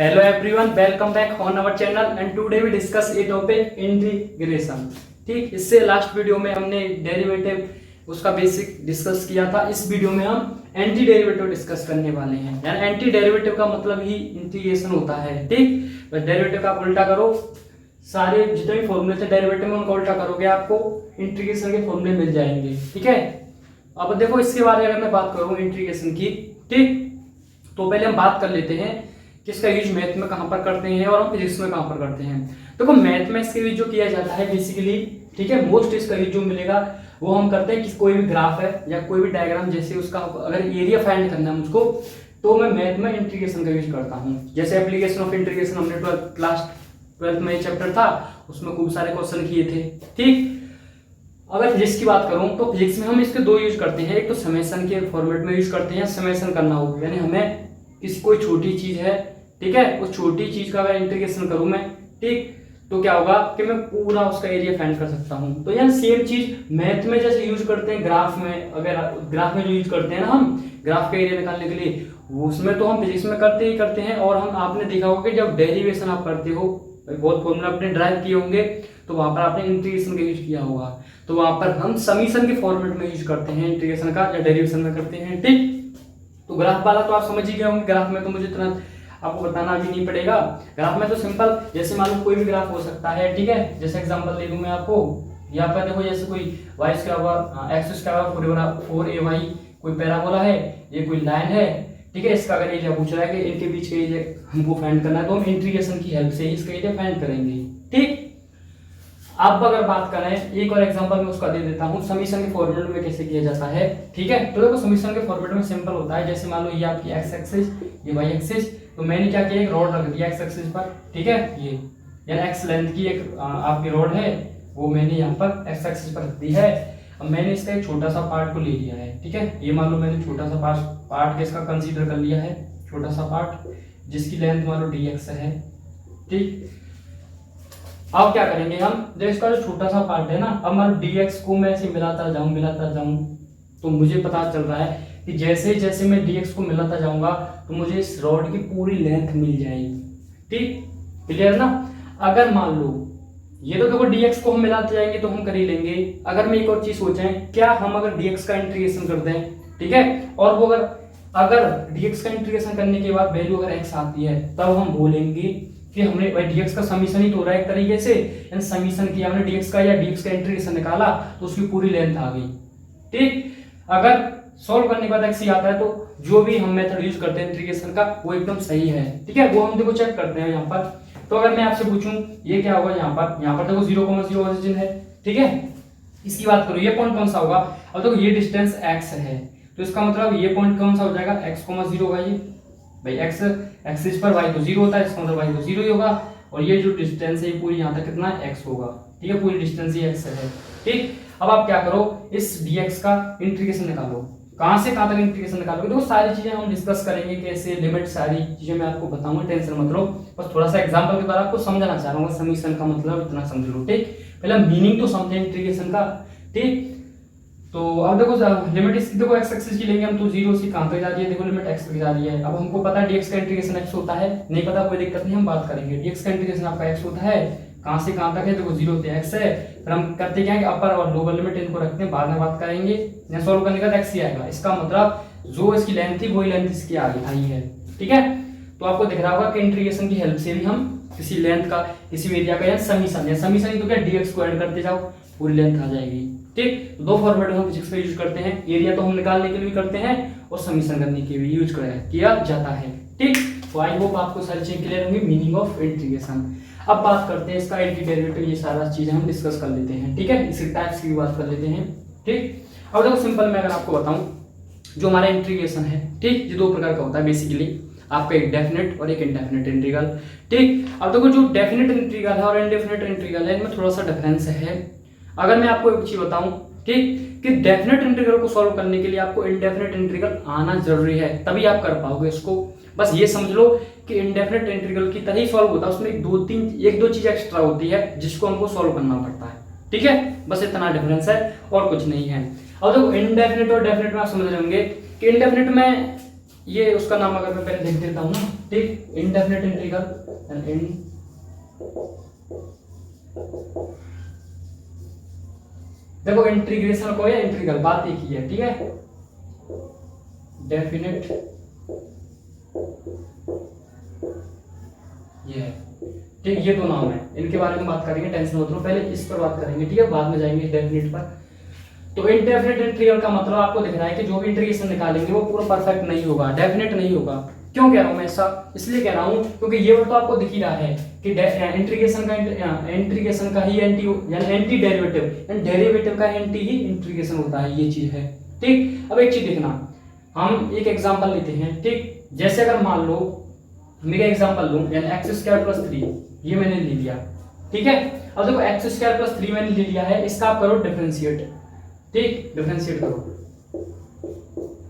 Hello everyone, welcome back on our channel and today we discuss a topic integration. ठीक, इससे last video में हमने derivative उसका basic discuss किया था। इस वीडियो में हम एंटी डेरिवेटिव डिस्कस करने वाले हैं। यानी एंटी डेरिवेटिव का मतलब ही इंटीग्रेशन होता है। ठीक, बस डेरिवेटिव का उल्टा करो, सारे जितने भी फॉर्मूले थे डेरिवेटिव में उनका उल्टा करोगे आपको इंटीग्रेशन के फॉर्मूले मिल जाएंगे। ठीक है, अब देखो इसके बारे में अगर मैं बात करूं इंटीग्रेशन की, ठीक, तो पहले हम बात कर लेते हैं कि इसका यूज मैथ में कहां पर करते हैं और हम फिजिक्स में कहां पर करते हैं। देखो मैथ में इसका यूज जो किया जाता है बेसिकली, ठीक है, मोस्ट इसका यूज जो मिलेगा वो हम करते हैं कि कोई भी ग्राफ है या कोई भी डायग्राम, जैसे उसका अगर एरिया फाइंड करना है मुझको, तो मैं मैथ में इंटीग्रेशन का यूज करता हूँ। जैसे एप्लीकेशन ऑफ इंटीग्रेशन हमने ट्वेल्थ में चैप्टर था, उसमें खूब सारे क्वेश्चन किए थे। ठीक, अगर फिजिक्स की बात करूं तो फिजिक्स में हम इसके दो यूज करते हैं। एक तो समेशन के फॉर्मेट में यूज करते हैं, समेशन करना हो यानी हमें किसी कोई छोटी चीज है, ठीक है, उस छोटी चीज का अगर इंटीग्रेशन करूं मैं, ठीक, तो क्या होगा कि मैं पूरा उसका एरिया फाइंड कर सकता हूं। तो यानी सेम चीज मैथ में जैसे यूज करते हैं ग्राफ में, अगर ग्राफ में जो यूज करते हैं ना हम ग्राफ का एरिया निकालने के लिए, उसमें तो हम फिजिक्स में करते ही करते हैं। और हम आपने देखा होगा कि जब डेरिवेशन आप करते हो, बहुत फॉर्मूला आपने ड्राइव किए होंगे, तो वहां पर आपने इंटीग्रेशन का यूज किया होगा, तो वहां पर हम समीशन के फॉर्मेट में यूज करते हैं इंटीग्रेशन का, या डेरिवेशन में करते हैं। ठीक, तो ग्राफ वाला तो आप समझ ही गए होंगे, ग्राफ में तो मुझे इतना आपको बताना भी नहीं पड़ेगा। ग्राफ में तो सिंपल, जैसे मान लो कोई भी ग्राफ हो सकता है, ठीक है, जैसे एग्जांपल ले लूं मैं आपको, यहाँ पर देखो जैसे कोई y square over x square 4ay कोई पैराबोला है, ये कोई लाइन है, ठीक है, इसका अगर एरिया पूछ रहा है कि इनके बीच का एरिया हमको फाइंड करना है, तो हम इंटीग्रेशन की हेल्प से ही इसका एरिया फाइंड करेंगे। ठीक, अब अगर बात करें एक और एग्जांपल मैं उसका दे देता हूं, समीशन के फॉर्मेट में कैसे किया जाता है। ठीक है, तो देखो समीशन के फॉर्मेट में सिंपल होता है, जैसे मान लो ये आपकी x एक्सिस, ये y एक्सिस, तो मैंने क्या किया, एक रॉड रख दिया x एक्सिस पर, ठीक है, ये यानी x लेंथ की एक आपकी रॉड है, वो मैंने यहाँ पर x एक्सिस पर रख दी है। अब मैंने इसका एक छोटा सा पार्ट को ले लिया है, ठीक है, ये मान लो मैंने छोटा सा पार्ट इसका कंसीडर कर लिया है, छोटा सा पार्ट जिसकी लेंथ मान लो dx है। ठीक, अब क्या करेंगे हम, जो इसका जो छोटा सा पार्ट है ना, अब मान लो dx को मैं ऐसे मिलाता जाऊं, तो मुझे पता चल रहा है कि जैसे जैसे मैं dx को मिलाता जाऊंगा तो मुझे इस रॉड की पूरी लेंथ मिल जाएगी। ठीक, क्लियर ना। अगर मान लो ये तो देखो dx को हम मिलाते जाएंगे तो हम कर ही लेंगे। अगर मैं एक और चीज सोचें, क्या हम अगर dx का इंटीग्रेशन कर दें, ठीक है, और वो अगर dx का इंटीग्रेशन करने के बाद वैल्यू अगर x आती है, तब हम बोलेंगे कि हमने भाई dx का समीशन ही तो रहा है एक तरीके से, यानी समीशन किया हमने dx का, या dx का इंटीग्रेशन निकाला तो उसकी पूरी लेंथ आ गई। ठीक, अगर सॉल्व करने के बाद x ही आता है तो जो भी हम मेथड यूज करते हैं इंटीग्रेशन का वो एकदम सही है। ठीक है, वो हम देखो चेक करते हैं यहाँ पर। तो अगर मैं आपसे पूछूं ये क्या होगा, यहाँ पर देखो 0,0 ओरिजिन है, ठीक है, इसकी बात करो ये पॉइंट कौन सा होगा। अब देखो ये डिस्टेंस x है, तो इसका मतलब ये पॉइंट कौन सा हो जाएगा, x,0 होगा। ये भाई x एक्सिस पर y तो 0 होता है, इसका मतलब y तो 0 ही होगा, और ये जो डिस्टेंस है पूरी यहाँ तक कितना x होगा। ठीक है, पूरी डिस्टेंस ही x है। ठीक, अब आप क्या करो, इस dx का इंटीग्रेशन निकालो, कहां से कहां तक इंटीग्रेशन निकालोगे, तो सारी चीजें हम डिस्कस करेंगे, कैसे लिमिट, सारी चीजें मैं आपको बताऊंगा, टेंशन मत लो। बस थोड़ा सा एग्जांपल के द्वारा आपको समझाना चाह रहा हूँ, समीशन का मतलब इतना समझ लो। ठीक, पहले मीनिंग तो समझे इंटीग्रेशन का। ठीक, तो अब देखो लिमिट इसकी देखो x एक्सिस की लेंगे हम, तो 0 से कहां तक जा रही है, देखो लिमिट x तक जा रही है। अब हमको पता है dx का इंटीग्रेशन x होता है, नहीं पता कोई दिक्कत नहीं, हम बात करेंगे। dx का इंटीग्रेशन आपका x होता है, कहां से कहां तक है, देखो 0 से x है, फिर हम करते क्या है कि अपर और लोअर लिमिट इनको रखते हैं, बाद में बात करेंगे। यहां सॉल्व करने के बाद x ही आएगा, इसका मतलब जो इसकी लेंथ थी वही लेंथ इसकी आई है। ठीक है, तो आपको दिख रहा होगा कि इंटीग्रेशन की हेल्प से भी हम किसी लेंथ का, किसी एरिया का, या समीशन तो क्या dx को ऐड करते जाओ, पूरी लेंथ आ जाएगी। ठीक, तो दो फॉर्मेट हम फिजिक्स में यूज करते हैं, एरिया तो हम निकालने के लिए भी करते हैं और समीशन करने के लिए यूज किया जाता है। ठीक, तो आई होप आपको सारी चीजें क्लियर होंगी, मीनिंग ऑफ इंटीग्रेशन। अब बात करते हैं इसका एंटी डेरिवेटिव, ये सारा चीजें हम डिस्कस कर लेते हैं। ठीक है, इसके टाइप्स की भी बात कर लेते हैं। ठीक, अब देखो सिंपल मैं अगर आपको बताऊं, जो हमारा इंटीग्रेशन है, ठीक, ये दो प्रकार का होता है बेसिकली, आपका एक डेफिनेट और एक इनडेफिनेट इंटीग्रल। ठीक, अब देखो जो डेफिनेट इंटीग्रल है और इनडेफिनेट इंटीग्रल है, इनमें थोड़ा सा डिफरेंस है। अगर मैं आपको एक चीज बताऊं, ठीक, कि डेफिनेट इंटीग्रल को सॉल्व करने के लिए आपको इनडेफिनेट इंटीग्रल आना जरूरी है, तभी आप कर पाओगे इसको। बस ये समझ लो कि इनडेफिनेट इंटीग्रल की तरह ही सॉल्व होता है, उसमें एक दो चीज एक्स्ट्रा होती है जिसको हमको सॉल्व करना पड़ता है। ठीक है, बस इतना डिफरेंस है और कुछ नहीं है। अब देखो इनडेफिनेट और डेफिनेट में आप समझ रहे होंगे कि इनडेफिनेट में ये उसका नाम अगर मैं पहले लिख देता हूँ ना, ठीक, इंडेफिनिट इंटीग्रल एंड देखो इंटीग्रेशन को या इंटीग्रल बात एक ही है, ठीक है, डेफिनेट ये है, ठीक, ये दो नाम है, इनके बारे में बात करेंगे, टेंशन मत लो, पहले इस पर बात करेंगे, ठीक है, बाद में जाएंगे डेफिनेट पर। तो इंडेफिनिट इंटीग्रल का मतलब आपको दिख रहा है कि जो भी इंटीग्रेशन निकालेंगे वो पूरा परफेक्ट नहीं होगा, डेफिनेट नहीं होगा। क्यों कह रहा हूं मैं ऐसा, इसलिए कह रहा हूं क्योंकि ये वर्ड तो आपको दिख ही रहा है कि इंटीग्रेशन का ही एंटी यानी एंटी डेरिवेटिव, यानी डेरिवेटिव का एंटी ही इंटीग्रेशन होता है, ये चीज है, ठीक। अब एक चीज देखना, हम एक एग्जांपल लेते हैं, ठीक, जैसे अगर मान लो मेरा एग्जांपल लूं, यानी x² + 3 ये मैंने ले लिया, ठीक है। अब देखो x² + 3 मैंने ले लिया है, इसका आप करो डिफरेंशिएट, ठीक, डिफरेंशिएट करो।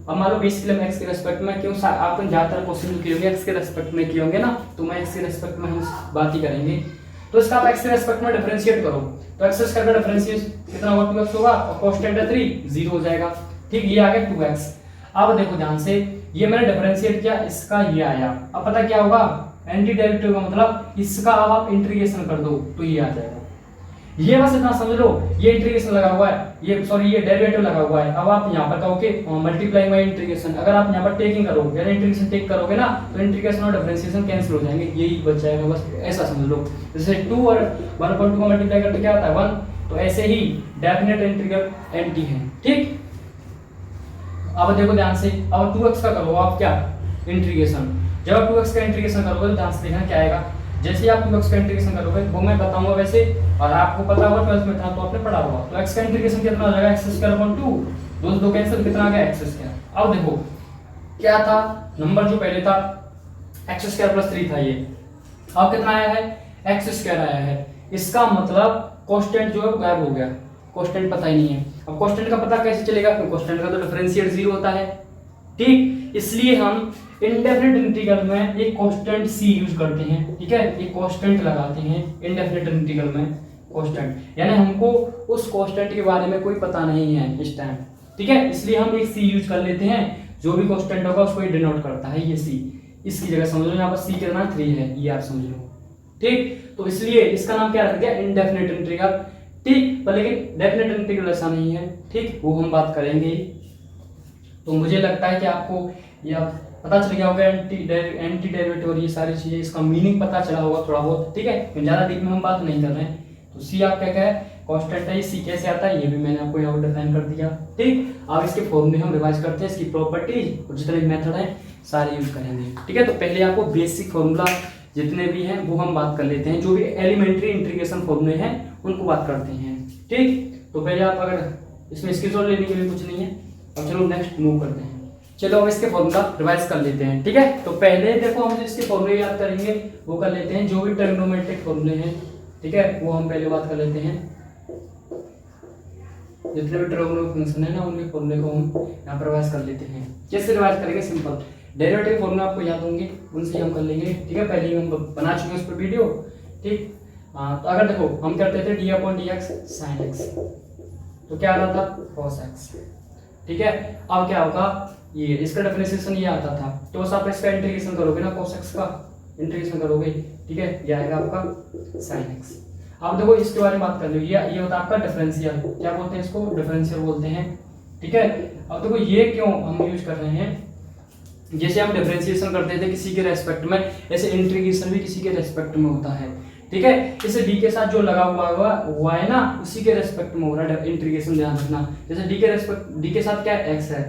अब मान लो बेसिकली हम x के रेस्पेक्ट में, क्यों आपने ज्यादातर क्वेश्चन किए होंगे x के रेस्पेक्ट में किए होंगे ना, तो मैं x के रेस्पेक्ट में हम बात ही करेंगे। तो इसका आप x के रेस्पेक्ट में डिफरेंशिएट करो, तो x² का डिफरेंशिएट कितना होगा, 2x होगा, और कांस्टेंट है 3 0 हो जाएगा, ठीक, ये आ गया 2x। अब देखो ध्यान से, ये मैंने डिफरेंशिएट किया, इसका ये आया, अब पता क्या होगा, एंटी डेरिवेटिव का मतलब इसका अब आप इंटीग्रेशन कर दो तो ये आ जाएगा। ये बस इतना समझ लो, ये इंटीग्रेशन लगा हुआ है, ये सॉरी ये डेरिवेटिव लगा हुआ है। अब आप यहाँ पर कहोगे मल्टीप्लाइंग बाय इंटीग्रेशन, अगर आप यहाँ पर टेकिंग करोगे यानी इंटीग्रेशन टेक करोगे ना, तो इंटीग्रेशन और डिफरेंशिएशन कैंसिल हो जाएंगे, यही बच जाएगा, बस ऐसा समझ लो। जैसे 2 और 1/2 को मल्टीप्लाई करते क्या आता है 1, तो ऐसे ही डेफिनेट इंटीग्रल एंटी है, ठीक। अब देखो ध्यान से, अब 2x का करो आप क्या इंटीग्रेशन, जब आप 2x का इंटीग्रेशन करोगे तो ध्यान से देखना क्या आएगा, जैसे आप 2x का इंटीग्रेशन करोगे वो मैं बताऊंगा वैसे, और आपको पता होगा 12th में था तो आपने पढ़ा होगा। तो x का इंटीग्रेशन कितना हो जाएगा, x²/2, दो कैंसिल, कितना आ गया x²। अब देखो क्या था, नंबर जो पहले था x² + 3 था, ये अब कितना आया है x² आया है, इसका मतलब कांस्टेंट जो है गायब हो गया, कांस्टेंट पता ही नहीं है। अब कांस्टेंट का पता कैसे चलेगा, क्योंकि कांस्टेंट का तो डिफरेंशिएट 0 होता है, ठीक, इसलिए हम इंडेफिनिट इंटीग्रल में एक कांस्टेंट c यूज करते हैं, ठीक है, एक कांस्टेंट लगाते हैं इंडेफिनिट इंटीग्रल में, कांस्टेंट यानी हमको उस कांस्टेंट के बारे में कोई पता नहीं है इस टाइम, ठीक है, इसलिए हम एक c यूज कर लेते हैं, जो भी कांस्टेंट होगा उसको डिनोट करता है ये c, इसकी जगह समझ लो यहाँ पर c कितना 3 है, ये आप समझ लो, ठीक। तो इसलिए इसका नाम क्या रख दिया, इंडेफिनिट इंटीग्रल, ठीक, पर लेकिन डेफिनेट इंटीग्रल ऐसा नहीं है, ठीक, वो हम बात करेंगे। तो मुझे लगता है कि आपको यह पता चल गया होगा एंटी डेरिवेटिव और ये सारी चीजें, इसका मीनिंग पता चला होगा थोड़ा बहुत, ठीक है, ज्यादा डीप में हम बात नहीं कर रहे हैं। तो सी आप क्या है, कांस्टेंट है, सी कैसे आता है ये भी मैंने आपको यहाँ पर डिफाइन कर दिया, ठीक। अब इसके फॉर्मूले हम रिवाइज करते हैं, इसकी प्रॉपर्टीज और जितने मेथड हैं सारे यूज करेंगे, ठीक है। तो पहले आपको बेसिक फॉर्मूला जितने भी हैं वो हम बात कर लेते हैं, जो भी एलिमेंट्री इंटीग्रेशन फॉर्मूले हैं उनको बात करते हैं, ठीक। तो पहले आप अगर इसमें स्क्रीनशॉट लेने के लिए कुछ नहीं है, अब चलो नेक्स्ट मूव करते हैं। चलो अब इसके फॉर्मूला रिवाइज कर लेते हैं, ठीक है। तो पहले देखो हम इसके फॉर्मूले याद करेंगे वो कर लेते हैं, जो भी ट्रिग्नोमेट्रिक फॉर्मूले हैं, ठीक है, वो हम पहले बात कर लेते हैं। जितने भी ट्रिग्नोमेट्रिक फंक्शन है ना उनके फॉर्मूले को हम यहाँ पर रिवाइज कर लेते हैं। कैसे रिवाइज करेंगे, सिंपल, डेरिवेटिव फॉर्मूला आपको याद होंगे, उनसे हम कर लेंगे, ठीक है। पहले हम बना चुके हैं उस पर वीडियो, ठीक। तो अगर देखो हम करते थे d/dx sin x, तो क्या आता था cos x, ठीक है। अब क्या होगा, ये इसका डिफरेंशिएशन ये आता था, तो बस आप इसका इंटीग्रेशन करोगे ना, cos x का इंटीग्रेशन करोगे, ठीक है, ये आएगा आपका sin x। अब देखो इसके बारे में बात कर लो, ये होता है आपका डिफरेंशियल, क्या बोलते हैं इसको, डिफरेंशियल बोलते हैं, ठीक है। अब देखो ये क्यों हम यूज कर रहे हैं, जैसे हम डिफरेंशिएशन करते थे किसी के रेस्पेक्ट में, ऐसे इंटीग्रेशन भी किसी के रेस्पेक्ट में होता है, ठीक है। इसे d के साथ जो लगा हुआ है ना, उसी के रेस्पेक्ट में हो रहा है इंटीग्रेशन, ध्यान रखना। जैसे d के साथ क्या है, x है,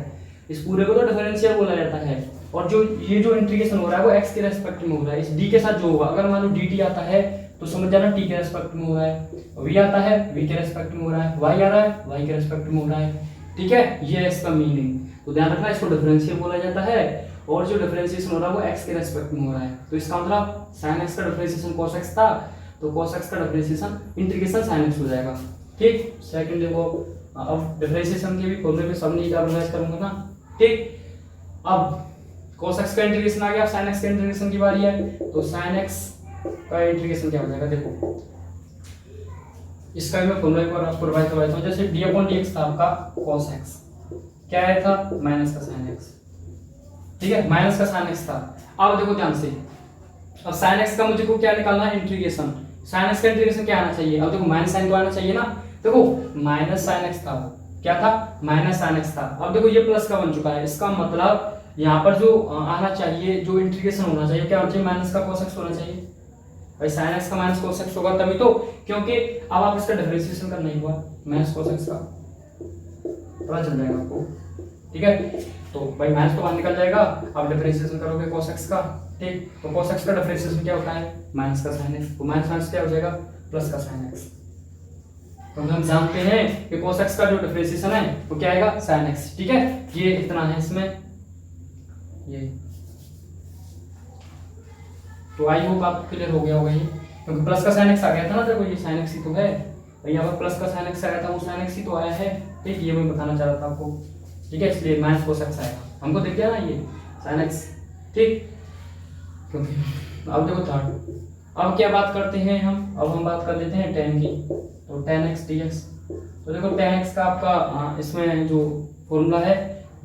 इस पूरे को तो डिफरेंशियल बोला जाता है, और जो ये जो इंटीग्रेशन हो रहा है वो x के रेस्पेक्ट में हो रहा है। इस d के साथ जो होगा, अगर मान लो dt आता है तो समझ जाना t के रेस्पेक्ट में हो रहा है, v आता है v के रेस्पेक्ट में हो रहा है, y आ रहा है y के रेस्पेक्ट में हो रहा है, ठीक है, ये है इसका मीनिंग। तो ध्यान रखना, इसको डिफरेंशियल बोला जाता है, और जो डिफरेंशिएशन हो रहा है वो x के रेस्पेक्ट में हो रहा है। तो इसका मतलब sin x का डिफरेंशिएशन cos x था, तो cos x का डिफरेंशिएशन इंटीग्रेशन sin x हो जाएगा, ठीक। सेकंड देखो, अब डिफरेंशिएशन के भी फॉर्मूले पे सब नहीं रिवाइज करूंगा ना, ठीक। अब cos x का इंटीग्रेशन आ गया, sin x का इंटीग्रेशन की बारी है, तो sin x का इंटीग्रेशन क्या हो जाएगा, देखो इसका मैं फॉर्मूला एक बार आपको रिवाइज करवाता हूं। जैसे d/dx था आपका cos x, क्या आया था माइनस का sin x, ठीक है, माइनस का साइन एक्स था। अब देखो ध्यान से, अब साइन एक्स का मुझे को क्या निकालना है, इंटीग्रेशन। साइन एक्स का इंटीग्रेशन क्या आना चाहिए, अब देखो माइनस साइन तो आना चाहिए ना। देखो माइनस साइन एक्स था, क्या था, माइनस साइन एक्स था। अब देखो ये प्लस का बन चुका है, इसका मतलब यहाँ पर जो आना चाहिए, जो इंटीग्रेशन होना चाहिए, क्या होना चाहिए, माइनस का cos x होना चाहिए। भाई साइन एक्स का माइनस cos x होगा तभी तो, क्योंकि अब आप इसका डिफरेंशिएशन करना ही हुआ माइनस cos x का, पता चल जाएगा आपको। ठीक है, तो भाई माइनस तो बाहर निकल जाएगा, आप डिफरेंशिएशन करोगे cos x का। ठीक, तो cos x का डिफरेंशिएशन क्या होता है, माइनस का sin x, तो माइनस माइनस क्या हो जाएगा, प्लस का sin x। तो हम जानते हैं कि cos x का जो डिफरेंशिएशन है वो क्या आएगा, sin x। ठीक है, ये इतना है इसमें ये। तो आई होप आपको क्लियर हो गया होगा ये, क्योंकि प्लस का sin x आ गया था ना, देखो ये sin x ही तो है, यहाँ पर प्लस का sin x आया था, वो sin x ही तो आया है। ठीक, ये मैं बताना चाह रहा था आपको। ठीक है, इसलिए माइनस cos x आएगा, हमको दिख गया ना ये sin x। ठीक, क्योंकि अब देखो थर्ड, अब क्या बात करते हैं हम, अब हम बात कर लेते हैं tan की। तो tan x dx, तो देखो tan x का आपका इसमें जो फॉर्मूला है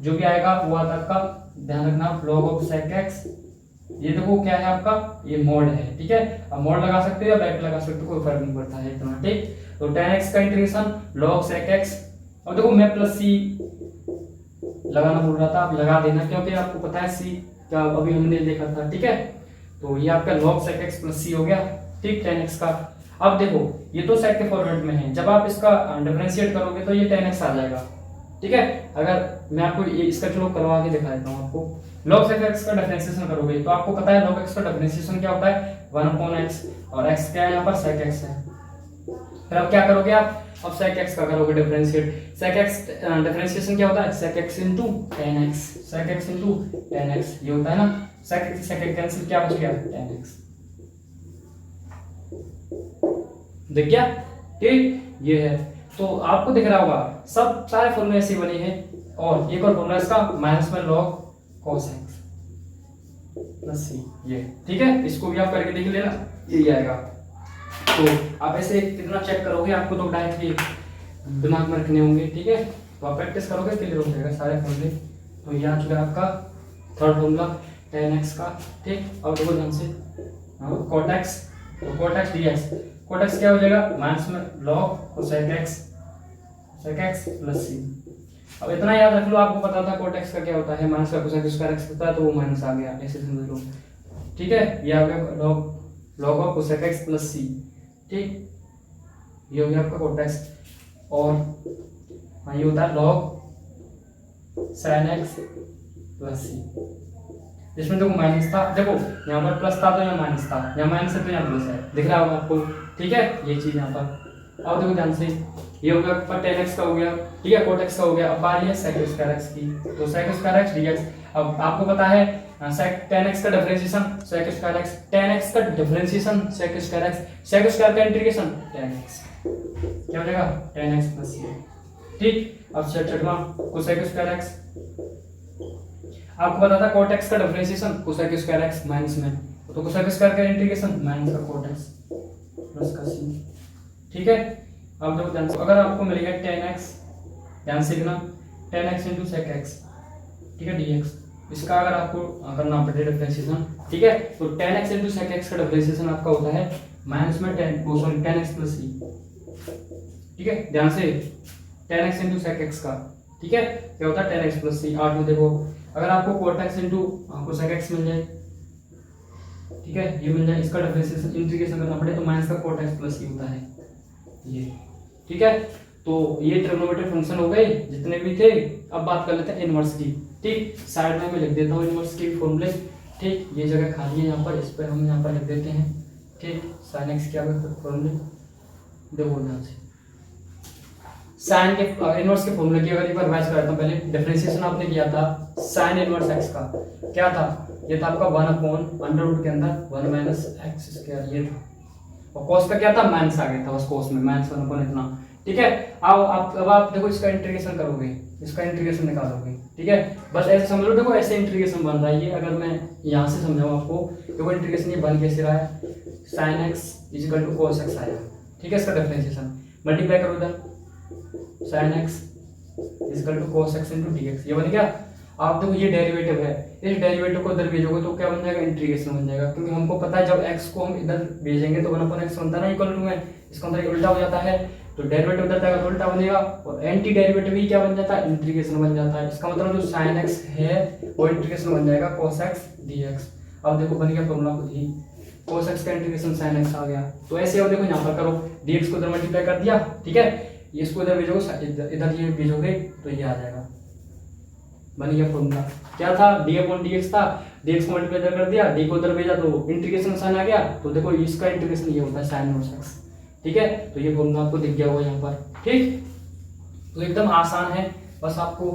जो भी आएगा वो आता है आपका, ध्यान रखना, log of sec x। ये देखो क्या है आपका, ये मोड है। ठीक है, अब मोड लगा सकते हो या ब्रैकेट लगा सकते हो, कोई फर्क नहीं पड़ता है इतना। ठीक, तो tan x का इंटीग्रेशन log sec x। अब देखो मैं प्लस c लगाना बोल रहा था, आप लगा देना, क्योंकि आपको पता है c क्या अभी हमने देखा था। ठीक है, तो ये आपका log sec x plus c हो गया। ठीक, tan x का। अब देखो ये तो सेक के फॉर्मेट में है, जब आप इसका डिफरेंशिएट करोगे तो ये tan x आ जाएगा। ठीक है, अगर मैं आपको ये इसका चलो करवा के दिखा देता हूँ आपको। log sec x का डिफरेंशिएशन करोगे तो आपको पता है log x का डिफरेंशिएशन क्या होता है, 1/x, और x क्या है यहाँ पर, sec x है। फिर अब क्या करोगे आप, अब sec x का करोगे डिफरेंशिएट। sec x डिफरेंशिएशन क्या होता है, sec x into tan x, sec x into tan x, ये होता है ना। sec कैंसिल, क्या बच गया, tan x। देख गया। ठीक, ये है, तो आपको दिख रहा होगा सब सारे फॉर्मूले ऐसे बने हैं। और एक और फॉर्मूला इसका, माइनस में log cos x plus c, ये। ठीक है, इसको भी आप करके देख लेना, यही आएगा। तो आप ऐसे कितना चेक करोगे, आपको तो डायरेक्टली दिमाग में रखने होंगे। ठीक है, तो आप प्रैक्टिस करोगे क्लियर हो जाएगा सारे फॉर्मूले। तो ये आ चुका है आपका थर्ड फॉर्मूला tan x का। ठीक, अब देखो ध्यान से, cot x, तो cot x dx, cot x क्या हो जाएगा, माइनस में log cosec x plus c। अब इतना याद रख लो, आपको पता था cot x का क्या होता है, माइनस का cosec स्क्वायर x होता है, तो वो माइनस आ गया, ऐसे समझ लो। ठीक है, ये आ गया log of cosec x plus c। ठीक, ये हो गया आपका cot x। और ये होता है log sin x plus c। इसमें देखो माइनस था, देखो यहाँ पर प्लस था तो यहाँ माइनस था, यहाँ माइनस है तो यहाँ प्लस है, दिख रहा होगा आपको। ठीक है, ये चीज यहाँ पर। अब देखो ध्यान से, ये हो गया पर tan x का हो गया। ठीक है, cot x का हो गया। अब बारी है sec स्क्वायर x की, तो sec स्क्वायर x dx। अब आपको पता है tan x का differentiation sec square x, tan x का differentiation sec square x, sec square का इंटीग्रेशन tan x, क्या हो जाएगा, tan x प्लस c। ठीक, अब छठवां cosec स्क्वायर x, आपको पता था cot x का differentiation cosec square x minus में, तो cosec स्क्वायर का इंटीग्रेशन माइनस का cot x प्लस का c। ठीक है, अब देखो ध्यान से, अगर आपको मिलेगा tan x, ध्यान से लिखना, tan x into sec x, ठीक है, dx, इसका अगर आपको करना पड़े डिफरेंशिएशन। ठीक है, तो tan x into sec x का डिफरेंशिएशन आपका होता है माइनस में tan x प्लस c। ठीक है, ध्यान से, tan x into sec x का, ठीक है, क्या होता है tan x प्लस c। 8 में देखो, अगर आपको cot x into cosec x मिल जाए, ठीक है, ये मिल जाए, इसका डिफरेंशिएशन इंटीग्रेशन करना पड़े तो माइनस का cot x प्लस c होता है ये। ठीक है, तो ये ट्रिग्नोमेट्रिक फंक्शन हो गए जितने भी थे। अब बात कर लेते हैं इनवर्स की। ठीक, साइड में मैं लिख देता हूँ इनवर्स के फॉर्मूले। ठीक, ये जगह खाली है यहाँ पर, इस पर हम यहाँ पर लिख देते हैं। ठीक, sin x क्या फॉर्मूले, देखो ध्यान से, साइन के इनवर्स के फॉर्मूले की अगर एक बार रिवाइज करता हूं, पहले डिफरेंशिएशन आपने किया था साइन इनवर्स x का, क्या था, ये था आपका 1/√, के अंदर 1 माइनस एक्स स्क्वायर, ये था। और cos का क्या था, माइनस आ गया था बस, cos में माइनस 1/, इतना। ठीक है, अब आप देखो इसका इंटीग्रेशन करोगे, इसका इंटीग्रेशन निकालोगे। ठीक है, बस ऐसे समझ लो, देखो ऐसे इंटीग्रेशन बन रहा है ये। अगर मैं यहाँ से समझाऊँ आपको, देखो इंटीग्रेशन ये बन कैसे रहा है, sin x equal to cos x आया। ठीक है, इसका डिफरेंशिएशन मल्टीप्लाई करो इधर, sin x equal to cos x into dx, ये बन गया। आप देखो ये डेरिवेटिव है, इस डेरिवेटिव को इधर भेजोगे तो क्या बन जाएगा, इंटीग्रेशन बन जाएगा, क्योंकि हमको पता है जब x को हम इधर भेजेंगे तो 1/x बनता है ना इक्वल टू में, इसका मतलब उल्टा हो जाता है, तो डेरिवेटिव उधर जाएगा तो उल्टा बनेगा, और एंटी डेरिवेटिव ही क्या बन जाता है, इंटीग्रेशन बन जाता है। इसका मतलब जो sin x है वो इंटीग्रेशन बन जाएगा cos x dx। अब देखो बन गया फॉर्मूला खुद ही, cos x का इंटीग्रेशन sin x आ गया। तो ऐसे अब देखो यहाँ पर करो, dx को इधर मल्टीप्लाई कर दिया, ठीक है, इसको इधर भेजोगे, इधर ये भेजोगे तो ये आ जाएगा, बन गया फॉर्मूला। क्या था, d/dx था, dx को मल्टीप्लाई इधर कर दिया, d को इधर भेजा तो इंटीग्रेशन साइन आ गया, तो देखो इसका इंटीग्रेशन ये होता है sin इनवर्स x, ठीक है। तो ये फॉर्मूला आपको दिख गया होगा यहाँ पर, ठीक। तो एकदम आसान है, बस आपको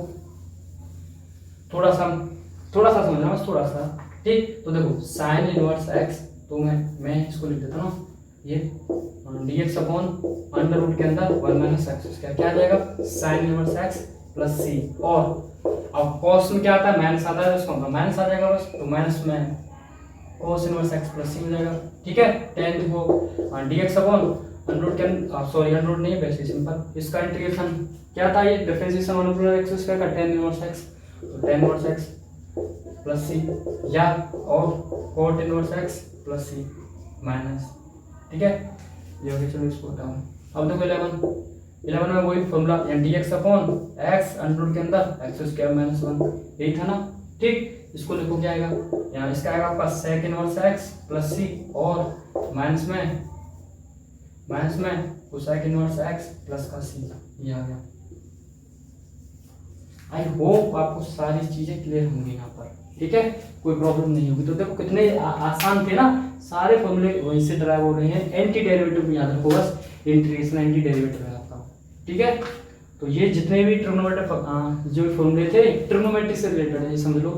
थोड़ा सा समझना, बस थोड़ा सा, ठीक। तो देखो sin इनवर्स x, तो मैं इसको लिख देता हूँ, ये dx अपॉन अंडर रूट के अंदर 1 - x, क्या आ जाएगा, sin inverse x plus c, और अब cos में क्या आता है, माइनस आता है, इसको माइनस आ जाएगा बस, तो माइनस में cos inverse x plus c हो जाएगा, ठीक है। tan देखो dx अपॉन अंडर रूट के, सॉरी अंडर रूट नहीं है वैसे सिंपल, इसका इंटीग्रेशन क्या था, ये डिफरेंशिएशन 1/x² का tan इनवर्स x, तो tan inverse x plus c, या और cot inverse x plus c minus, ठीक है। ये हो गया, चलो इसको हटाओ। अब देखो 11 में वही formula, dx upon x under root के अंदर x² - 1, यही था ना, ठीक। इसको लिखो क्या आएगा, यहाँ इसका आएगा आपका sec inverse x plus c, और माइनस में cosec इनवर्स x प्लस का c, ये आ गया। आई होप आपको सारी चीजें क्लियर होंगी यहाँ पर, ठीक है, कोई प्रॉब्लम नहीं होगी। तो देखो कितने आसान थे ना, सारे फॉर्मूले वहीं से ड्राइव हो रहे हैं। एंटी डेरिवेटिव याद रखो बस, इंटीग्रेशन एंटी डेरिवेटिव है आपका, ठीक है। तो ये जितने भी ट्रिग्नोमेट्री जो फॉर्मूले थे ट्रिग्नोमेट्री से रिलेटेड है, ये समझ लो,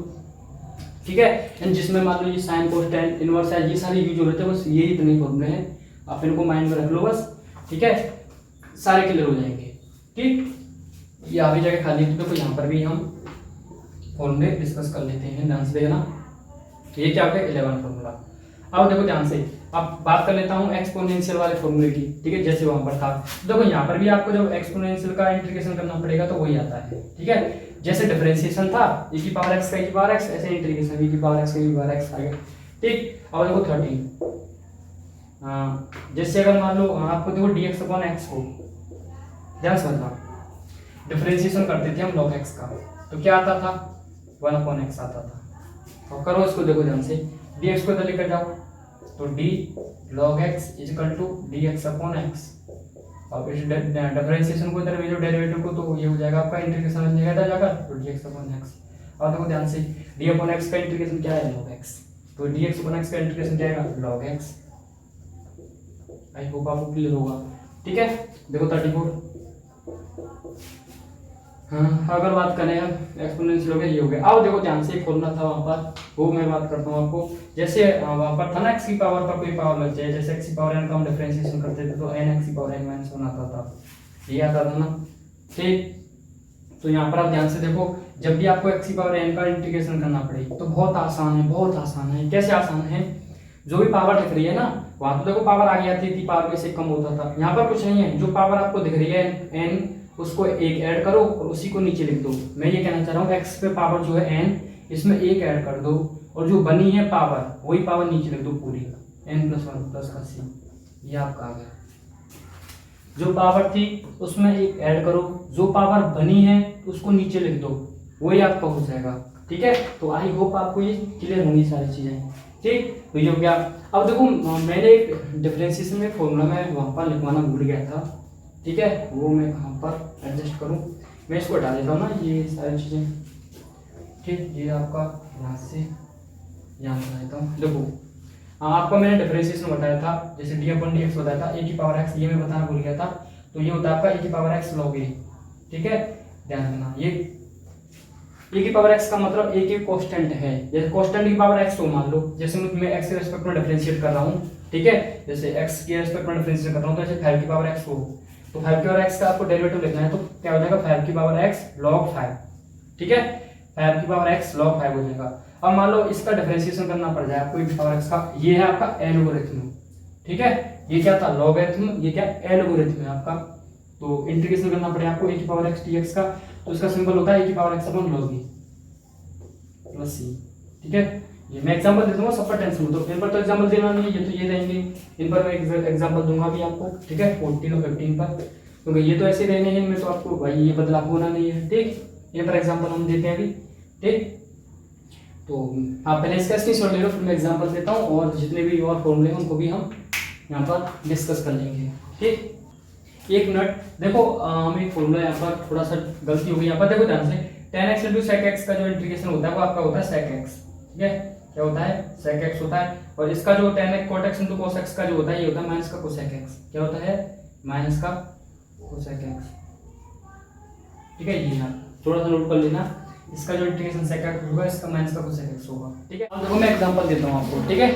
ठीक है। एंड जिसमें मान लो ये साइन कोस टेन इनवर्स है, ये सारे यूज हो रहे थे, बस ये इतने फॉर्मूले हैं, आप इनको माइंड में रख लो बस, ठीक है, सारे क्लियर हो जाएंगे, ठीक। ये आगे जाके खाली तो देखो यहाँ पर भी हम फॉर्मूले डिस्कस कर लेते हैं, ध्यान से देखना। ये क्या हो गया 11 फॉर्मूला। अब देखो ध्यान से, अब बात कर लेता हूँ एक्सपोनेंशियल वाले फॉर्मूले की, ठीक है, जैसे वहां पर था। देखो यहाँ पर भी आपको जब एक्सपोनेंशियल का इंटीग्रेशन करना पड़ेगा तो वही आता है, ठीक है। जैसे डिफरेंशिएशन था e की पावर x का e की पावर x, ऐसे इंटीग्रेशन e की पावर x का e की पावर x आ गया, ठीक। अब देखो 13, जैसे अगर मान लो आपको देखो dx अपॉन x को ध्यान समझना, डिफरेंशिएशन करते थे हम log x का, तो क्या आता था 1/x आता था। तो करो इसको, देखो ध्यान से, dx को इधर लेकर जाओ, तो d log x = dx upon x, और इस डिफरेंशिएशन को इधर भेजो डेरिवेटिव को, तो ये हो जाएगा आपका इंटीग्रेशन बन जाएगा इधर जाकर, तो dx अपॉन x। और देखो ध्यान से, d अपॉन x का इंटीग्रेशन क्या है, log x, तो dx अपॉन x का इंटीग्रेशन क्या है, log x। आई होप आपको क्लियर होगा, ठीक है। देखो 34, हाँ, अगर बात करें हम एक्सपोनेंशियल हो गया, ये हो गया। अब देखो ध्यान से, एक फॉर्मूला था वहां पर, वो मैं बात करता हूँ आपको। जैसे वहां पर था ना x की पावर पर कोई पावर लग जाए, जैसे x की पावर n का हम डिफरेंशिएशन करते थे तो n x की पावर n - 1 आता था, ये आता था ना, ठीक। तो यहाँ पर आप ध्यान से देखो, जब भी आपको x की पावर n का इंटीग्रेशन करना पड़े तो बहुत आसान है, बहुत आसान है। कैसे आसान है, जो भी पावर दिख रही है ना, वहां तो देखो पावर आ गया थी पावर में से कम होता था, यहाँ पर कुछ नहीं है, जो पावर आपको दिख रही है n, उसको एक ऐड करो और उसी को नीचे लिख दो। मैं ये कहना चाह रहा हूँ x पे पावर जो है n, इसमें एक ऐड कर दो, और जो बनी है पावर वही पावर नीचे लिख दो पूरी, n + 1 प्लस का c, ये आपका आ गया। जो पावर थी उसमें एक ऐड करो, जो पावर बनी है उसको नीचे लिख दो, वही आपका हो जाएगा, ठीक है। तो आई होप आपको ये क्लियर होंगी सारी चीजें, ठीक। तो ये हो गया। अब देखो मैंने एक डिफरेंशिएशन में फॉर्मूला में वहां पर लिखवाना भूल गया था, ठीक है, वो मैं कहाँ पर एडजस्ट करूँ, मैं इसको हटा देता हूँ ना, ये सारी चीज़ें, ठीक। ये आपका यहाँ से यहाँ बता देता हूँ। देखो आपको मैंने डिफरेंशिएशन बताया था, जैसे d अपॉन dx बताया था, a की पावर x, ये मैं बताना भूल गया था, तो ये होता है आपका a की पावर x log a, ठीक है, ध्यान देना। ये a की पावर x का मतलब a की कांस्टेंट है, जैसे कांस्टेंट की पावर x को मान लो, जैसे मैं x के रेस्पेक्ट में डिफरेंशिएट कर रहा हूँ, ठीक है, जैसे x के रेस्पेक्ट में डिफरेंशिएट कर रहा हूँ, तो जैसे 5 की पावर x हो, तो 5 की पावर x का आपको डेरिवेटिव लिखना है, तो क्या हो जाएगा 5 की पावर x log 5, ठीक है, 5 की पावर x log 5 हो जाएगा। अब मान लो इसका डिफरेंशिएशन करना पड़ जाए आपको, e पावर x का, ये है आपका एलोगरिथम, ठीक है, ये क्या था लॉगरिथम, ये क्या एलोगरिथम है आपका, तो इंटीग्रेशन करना पड़ेगा आपको e की पावर x dx का, तो इसका सिंबल होता है e की power x upon log e plus c, ठीक है। ये मैं एग्जांपल दे दूंगा, सब पर टेंशन मत लो, इन पर तो एग्जांपल देना नहीं है, ये तो ये रहेंगे, इन पर मैं एग्जांपल दूंगा भी आपको, ठीक है, 14 और 15 पर, क्योंकि ये तो ऐसे रहने हैं, मैं तो आपको भाई ये बदलाव होना नहीं है, ठीक। ये पर एग्जांपल हम देते हैं अभी, ठीक। तो आप पहले इसका स्क्रीनशॉट ले लो, फिर मैं एग्जांपल देता हूँ, और जितने भी और फॉर्मूले हैं उनको भी हम यहाँ पर डिस्कस कर लेंगे, ठीक। एक मिनट देखो, हम एक फॉर्मूला यहाँ पर थोड़ा सा गलती हो गई, यहाँ पर देखो ध्यान से, tan x into sec x का जो इंटीग्रेशन होता है वो आपका होता है sec x, ठीक है, क्या होता है sec x होता है, और इसका जो tan x cot x into cos x का जो होता है ये होता है माइनस का cosec x, क्या होता है माइनस का cosec x, ठीक है। ये यहाँ थोड़ा सा नोट कर लेना, इसका जो इंटीग्रेशन sec x होगा इसका माइनस का cosec x होगा, ठीक है। अब देखो मैं एग्जांपल देता हूँ आपको, ठीक है।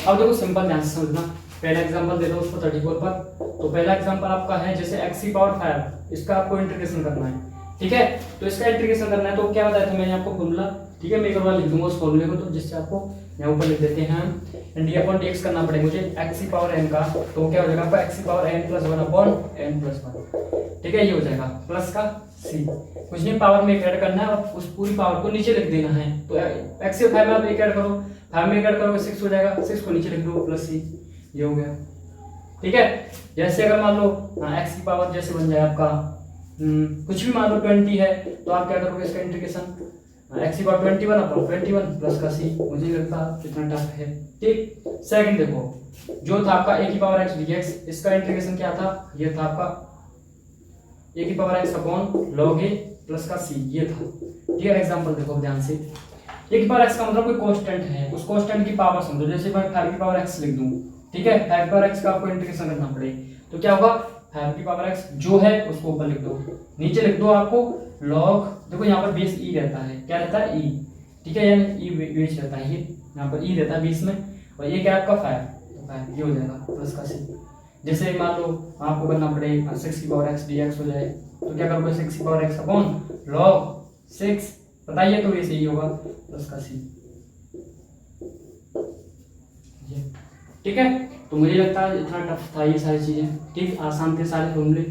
अब देखो सिंपल ध्यान से समझना, पहला एग्जांपल दे दो उसको 34 पर, तो पहला एग्जांपल आपका है जैसे x की पावर 5, इसका आपको इंटीग्रेशन करना है, ठीक है। तो इसका इंटीग्रेशन करना है, तो क्या बताया था मैंने आपको फॉर्मूला, ठीक है, मैं एक बार लिख दूंगा उस फॉर्मूले को, तो जिससे आपको यहाँ ऊपर लिख देते हैं डी अपॉन dx करना पड़ेगा मुझे x की पावर n का, तो क्या हो जाएगा आपका x की power n plus 1 upon n plus 1, ठीक है, ये हो जाएगा प्लस का c, कुछ नहीं पावर में ऐड करना है और उस पूरी पावर को नीचे लिख देना है, तो x से 5 में आप एक ऐड करो, 5 में ऐड करोगे 6 हो जाएगा, 6 को नीचे लिख दो प्लस c, ये हो गया, ठीक है। जैसे अगर मान लो x की पावर जैसे बन जाए आपका कुछ भी मान लो 20 है, तो आप क्या करोगे इसका इंटीग्रेशन, x की पावर 21 अपॉन 21 प्लस का c, मुझे लगता कितना टफ है, ठीक। सेकंड देखो, जो था आपका a की पावर x dx, इसका इंटीग्रेशन क्या था, ये था आपका a की power x upon log a plus का c, ये था, ठीक है। एग्जांपल देखो ध्यान से, a की पावर x का मतलब कोई कांस्टेंट है, उस कांस्टेंट की पावर समझो, जैसे मैं 5 की पावर x लिख दूं, ठीक है, 5 की पावर x का आपको इंटीग्रेशन करना पड़ेगा, तो क्या होगा 5 की पावर x जो है उसको ऊपर लिख दो, नीचे लिख दो आपको log, देखो यहाँ पर बेस e रहता है, क्या रहता है e, ठीक है, यानी e बेस रहता है, ये यहाँ पर e रहता है बीच में, और ये क्या आपका 5, तो 5 ये हो जाएगा प्लस का c। जैसे मान लो आपको करना पड़ेगा 6 की पावर x dx हो जाए, तो क्या करोगे 6 की पावर x अपॉन log 6, बताइए, तो वैसे ही होगा प्लस का c, ठीक है। तो मुझे लगता है इतना टफ था ये सारी चीजें, ठीक, आसान थे सारे फॉर्मूले,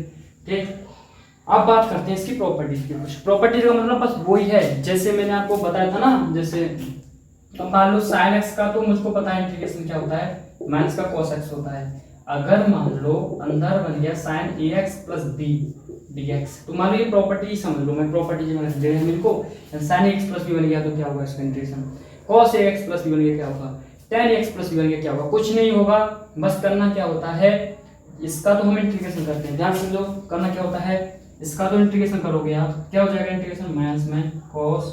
ठीक। अब बात करते हैं इसकी प्रॉपर्टीज की, कुछ प्रॉपर्टीज का मतलब बस वही है जैसे मैंने आपको बताया था ना, जैसे अब मान लो sin x का तो मुझको पता है इंटीग्रेशन क्या होता है, माइनस का cos x होता है, अगर मान लो अंदर बन गया sin ax plus b dx, तो मान लो ये प्रॉपर्टी समझ लो, मैं प्रॉपर्टी मैंने दे रहे हैं मेरे को, sin ax प्लस b बन गया तो क्या होगा इसका integration, cos ax plus b बन गया क्या होगा, tan x प्लस b बन गया क्या होगा, कुछ नहीं होगा, बस करना क्या होता है, इसका तो हम इंटीग्रेशन करते हैं, ध्यान समझो, करना क्या होता है, इसका तो इंटीग्रेशन करोगे आप, क्या हो जाएगा इंटीग्रेशन माइनस में cos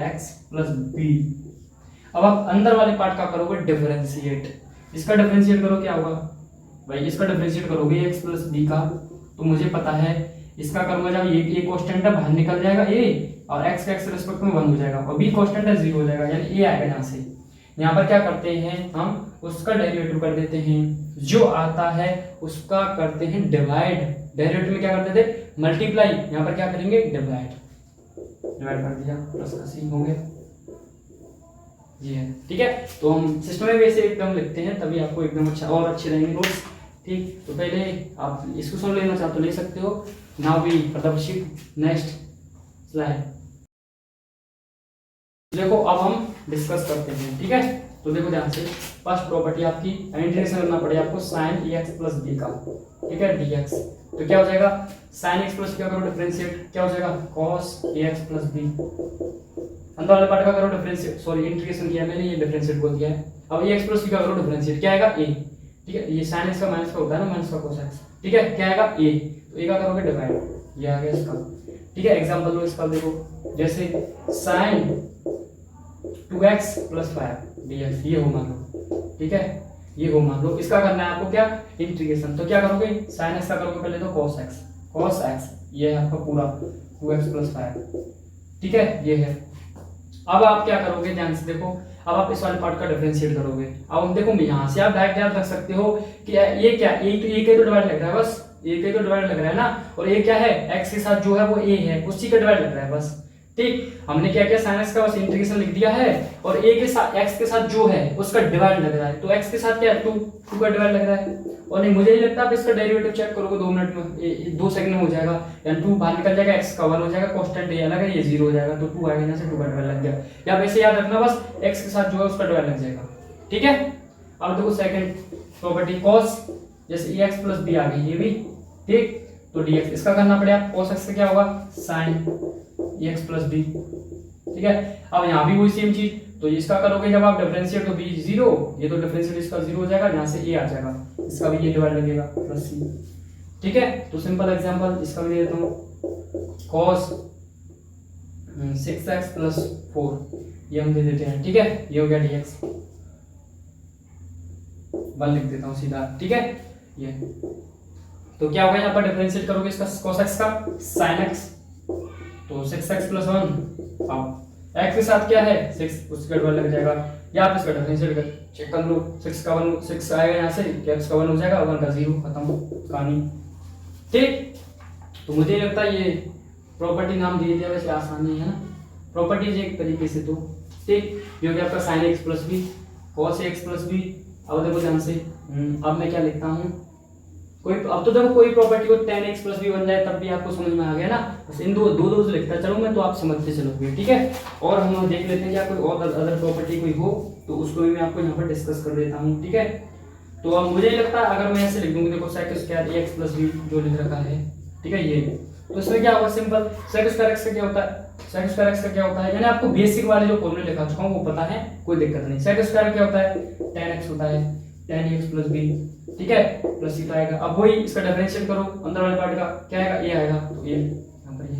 ax प्लस b, अब आप अंदर वाले पार्ट का करोगे डिफरेंशिएट, इसका डिफरेंशिएट करो क्या होगा भाई, इसका डिफरेंशिएट करोगे x प्लस b का, तो मुझे पता है इसका करूंगा जब ये कांस्टेंट है बाहर निकल जाएगा a, और x का x रिस्पेक्ट में 1 हो जाएगा, और b कांस्टेंट है 0 हो जाएगा, यानी a आएगा यहाँ से, यहाँ पर क्या करते हैं हम उसका डेरिवेटिव कर देते हैं, जो आता है उसका करते हैं डिवाइड, डेरिवेटिव में क्या करते थे मल्टीप्लाई, यहाँ पर क्या करेंगे डिवाइड, डिवाइड कर दिया प्लस का c हो गया, ये है, ठीक है। तो हम सिस्टम में वैसे एकदम लिखते हैं तभी आपको एकदम अच्छा और अच्छे रहेंगे नोट्स, ठीक। तो पहले आप इसको सुन लेना चाहो तो ले सकते हो, नाउ वी प्रदर्शित नेक्स्ट स्लाइड, देखो अब हम डिस्कस करते हैं, ठीक है। तो देखो ध्यान से, फर्स्ट प्रॉपर्टी आपकी इंटीग्रेशन करना पड़ेगा आपको sin ax प्लस b का, ठीक है, dx, तो क्या हो जाएगा sin x प्लस क्या करो डिफरेंशिएट, क्या हो जाएगा cos ax प्लस b, अंदर वाले पार्ट का करो डिफरेंशिएट, सॉरी इंटीग्रेशन किया मैंने, ये डिफरेंशिएट बोल दिया है, अब x प्लस b का करो डिफरेंशिएट, क्या आएगा a, ठीक है, ये sin x का माइनस का होता है ना, माइनस का cos x, ठीक है, क्या आएगा a, तो a का करोगे डिवाइड, ये आ गया इसका, ठीक है। एग्जांपल लो इसका, देखो जैसे sin 2x प्लस 5 dx, ये हो मान लो, ठीक है, ये हो मान लो, इसका करना है आपको क्या इंटीग्रेशन, तो क्या करोगे sin x का करोगे पहले तो cos x, ये है आपका पूरा 2x प्लस 5, ठीक है, ये है। अब आप क्या करोगे ध्यान से देखो, अब आप इस वाले पार्ट का डिफरेंशिएट करोगे, अब हम देखो यहाँ से आप डायरेक्ट याद रख सकते हो कि ये क्या, एक तो डिवाइड लग रहा है, बस एक तो डिवाइड लग रहा है ना, और ये क्या है x के साथ जो है वो a है, उसी का डिवाइड लग रहा है बस, ठीक, हमने क्या किया sin x का बस इंटीग्रेशन लिख दिया है और a के साथ x के साथ जो है उसका डिवाइड लग रहा है, तो x के साथ क्या है 2 का डिवाइड लग रहा है। और नहीं मुझे नहीं लगता आप इसका डेरिवेटिव चेक करोगे 2 मिनट में 2 सेकंड में हो जाएगा, यानी 2 बाहर निकल जाएगा, x का 1 हो जाएगा, कांस्टेंट a अलग है, ये 0 हो जाएगा, तो 2 आएगा, यहाँ से 2 का डिवाइड लग गया। या वैसे याद रखना बस x के साथ जो है उसका डिवाइड लग जाएगा। ठीक है, अब देखो सेकंड प्रॉपर्टी cos, जैसे ax + b आ गई ये भी, ठीक, तो dx इसका करना पड़ेगा, cos x का क्या होगा sin ax + b। ठीक है, अब यहाँ भी वही सेम चीज, तो इसका करोगे जब आप डिफरेंशिएट तो b 0, ये तो डिफरेंशिएट इसका 0 हो जाएगा, यहाँ से a आ जाएगा, इसका भी ये डिवाइड लगेगा +c। ठीक है, तो सिंपल एग्जांपल इसका भी दे देता हूँ, cos 6x + 4 ये हम दे देते हैं। ठीक है, ये हो गया dx, 1 लिख देता हूँ सीधा। ठीक है, ये तो क्या होगा यहाँ पर डिफरेंशिएट करोगे इसका cos x का sin x, तो 6x + 1, अब x के साथ क्या है 6, उसका डिवाइड लग जाएगा, या आप इसका डिफरेंशिएट कर चेक कर लो, 6 का 1 6 आएगा यहाँ से, x का 1 हो जाएगा, 1 का 0, खत्म कहानी। ठीक, तो मुझे लगता है ये प्रॉपर्टी नाम दिए दिया वैसे आसान नहीं है ना, प्रॉपर्टीज एक तरीके से। तो ठीक, ये हो गया आपका sin x + b cos x + b। अब देखो ध्यान से, अब मैं क्या लिखता हूँ, कोई अब तो देखो कोई प्रॉपर्टी को tan x + b बन जाए तब भी आपको समझ में आ गया ना, बस इन दो से लिखता चलो मैं, तो आप समझते चलोगे। ठीक है, और हम देख लेते हैं क्या कोई और अदर प्रॉपर्टी कोई हो तो उसको भी मैं आपको यहाँ पर डिस्कस कर देता हूँ। ठीक है, तो अब मुझे लगता है अगर मैं ऐसे लिख दूंगी, देखो sec² ax + b जो लिख रखा है, ठीक है, ये तो इसमें क्या होगा सिंपल, sec² x का क्या होता है, sec² x का क्या होता है, यानी आपको बेसिक वाले जो फॉर्मूले लिखा चुका हूँ वो पता है, कोई दिक्कत नहीं। sec² क्या होता है tan x होता है, tan x + b, ठीक है, प्लस c आएगा। अब वही इसका डिफरेंशिएट करो, अंदर वाले पार्ट का क्या आएगा, ये आएगा, तो ये यहाँ पर ये।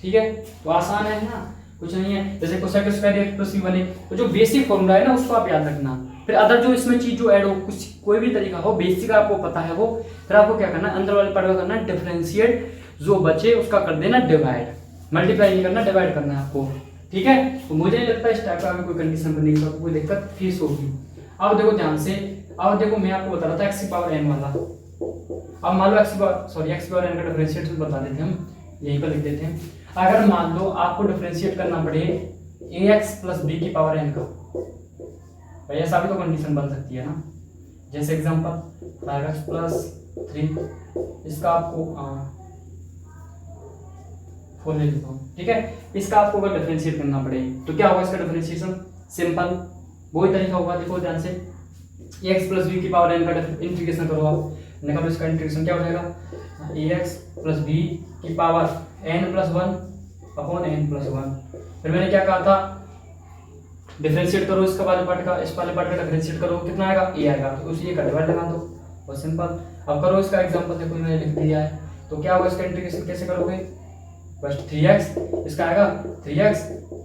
ठीक है, तो आसान है ना, कुछ नहीं है। जैसे cos² x + c बने, तो जो बेसिक फॉर्मूला है ना उसको आप याद रखना, फिर अदर जो इसमें चीज जो ऐड हो, कुछ कोई भी तरीका हो, बेसिक आपको पता है वो, फिर आपको क्या करना है, अंदर वाले पार्ट का करना है डिफरेंशिएट, जो बचे उसका कर देना डिवाइड, मल्टीप्लाई नहीं करना, डिवाइड करना है आपको। ठीक है, तो मुझे नहीं लगता इस टाइप का कोई कंडीशन बनने की कोई दिक्कत फीस होगी। अब देखो ध्यान से, अब देखो मैं आपको बता रहा था x⁴n वाला, अब मान लो x⁴n का डिफरेंशिएट बता देते हैं हम, यहीं पर लिख देते हैं। अगर मान लो आपको डिफरेंशिएट करना पड़े ax + b⁴n का, भाई ऐसा भी तो कंडीशन बन सकती है ना, जैसे एग्जांपल 5x + 3, इसका आपको 4 ले लेता हूँ। ठीक है, इसका आपको अगर डिफरेंशिएट करना पड़े तो क्या होगा इसका डिफरेंशिएशन, सिंपल वही तरीका होगा। देखो ध्यान से, ax + b⁴n का इंटीग्रेशन करो आप, निकालो इसका इंटीग्रेशन क्या हो जाएगा, ax + b⁴n + 1/n+1। फिर मैंने क्या कहा था, डिफरेंशिएट करो इसका वाले पार्ट का, इस वाले पार्ट का डिफरेंशिएट करो, कितना आएगा, a आएगा, तो उसी का डिवाइड लगा दो, बहुत सिंपल। अब करो इसका एग्जांपल, देखो मैंने लिख दिया है, तो क्या होगा इसका इंटीग्रेशन कैसे करोगे, बस 3x, इसका आएगा 3x,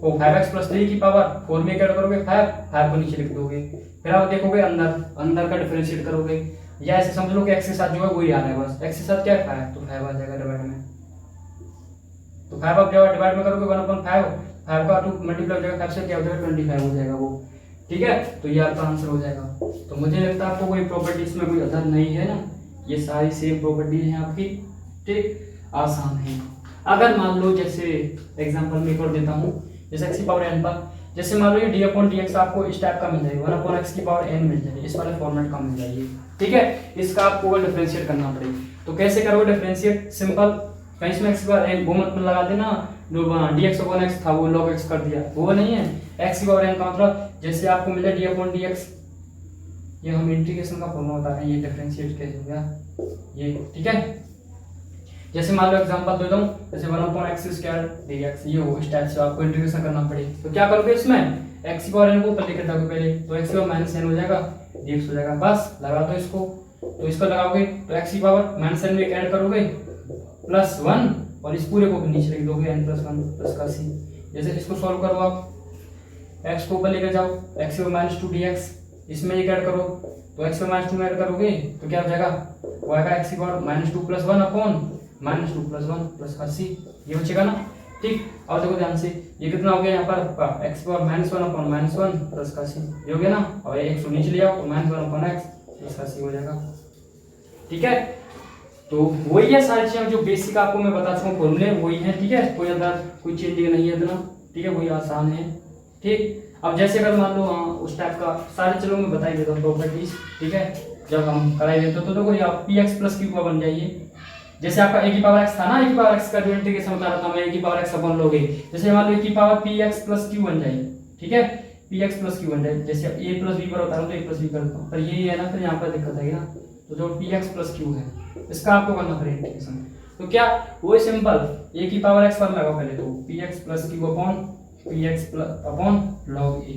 वो 5x + 3 की पावर 4 में क्या करोगे 5 को नीचे लिख दोगे, फिर आप देखोगे अंदर का डिफरेंशिएट करोगे, या ऐसे समझ लो कि x के साथ जो है वही आ रहा है, बस x के साथ क्या है 5, तो 5 आ जाएगा डिवाइड में, तो 5 आप डिवाइड में करोगे 1/5, 5 का 2 मल्टीप्लाई हो जाएगा, 5 से क्या हो जाएगा 25 हो जाएगा वो। ठीक है, तो ये आपका आंसर हो जाएगा। तो मुझे लगता है आपको कोई प्रॉपर्टी इसमें कोई अदर नहीं है ना, ये सारी सेम प्रॉपर्टी है आपकी। ठीक, आसान है। अगर मान लो जैसे एग्जांपल में कर देता हूँ, जैसे x⁴n पर, जैसे मान लो ये d/dx आपको इस टाइप का मिल जाएगा, 1/x⁴n मिल जाएगी, इस वाले फॉर्मेट का मिल जाएगी। ठीक है, इसका आपको डिफरेंशिएट करना पड़ेगा, तो कैसे करोगे डिफरेंशिएट, सिंपल, कहीं इसमें x⁴n वो मत लगा देना, जो dx/x था वो log x कर दिया, वो नहीं है। x⁴n का मतलब जैसे आपको मिला d/dx, ये हम इंटीग्रेशन का फॉर्मूला बता रहे हैं, ये डिफरेंशिएट कैसे होगा ये। ठीक है, जैसे मान लो एग्जांपल दे दूं, जैसे 1/x² dx, ये हो, इस टाइप से आपको इंटीग्रेशन करना पड़े, तो क्या करोगे इसमें x⁴n को ऊपर लेकर जाओगे पहले, तो x⁻n हो जाएगा, dx हो जाएगा, बस लगा दो इसको, तो इसको लगाओगे तो x⁻n में ऐड करोगे +1 और इस पूरे को नीचे लिख दोगे n+1 + c। जैसे इसको सॉल्व करो आप, x को ऊपर लेकर जाओ, x⁻2 dx, इसमें एक ऐड करो, तो x⁻2 में ऐड करोगे तो क्या हो जाएगा, वो आएगा x⁻2 + 1/-2 + 1 + c, ये बचेगा ना। ठीक, और देखो ध्यान से, ये कितना हो गया यहाँ पर x⁻−1/-1 + c, ये हो गया ना, और x को नीचे ले आओ तो -1/x + c हो जाएगा। ठीक है, तो वही है सारी चीजें जो बेसिक आपको मैं बता चुका हूँ फॉर्मूले वही है, ठीक है, कोई अंदर कोई चेंजिंग नहीं है इतना, ठीक है, वही आसान है, ठीक। अब जैसे अगर मान लो उस टाइप का सारे चलो मैं बता ही देता हूँ प्रॉपर्टीज, ठीक है, जब हम कराई देते तो देखो आप पी एक्स प्लस क्यू का बन जाइए। जैसे आपका ए की पावर एक्स था ना, ए की पावर एक्स का जो इंटीग्रेशन बता रहा था मैं, ए की पावर एक्स अपन लोगे, जैसे मान लो ए की power P X plus Q बन जाए, ठीक है, पी एक्स प्लस क्यू बन जाए। जैसे ए प्लस बी पर बता रहा हूँ तो ए प्लस बी करता हूँ, पर यही है ना, फिर यहाँ पर दिक्कत आएगी ना, तो जो पी एक्स प्लस क्यू है इसका आपको करना पड़ेगा इंटीग्रेशन। तो क्या वही सिंपल ए की पावर एक्स पर लगाओ पहले, तो P X plus Q upon P X plus upon log A.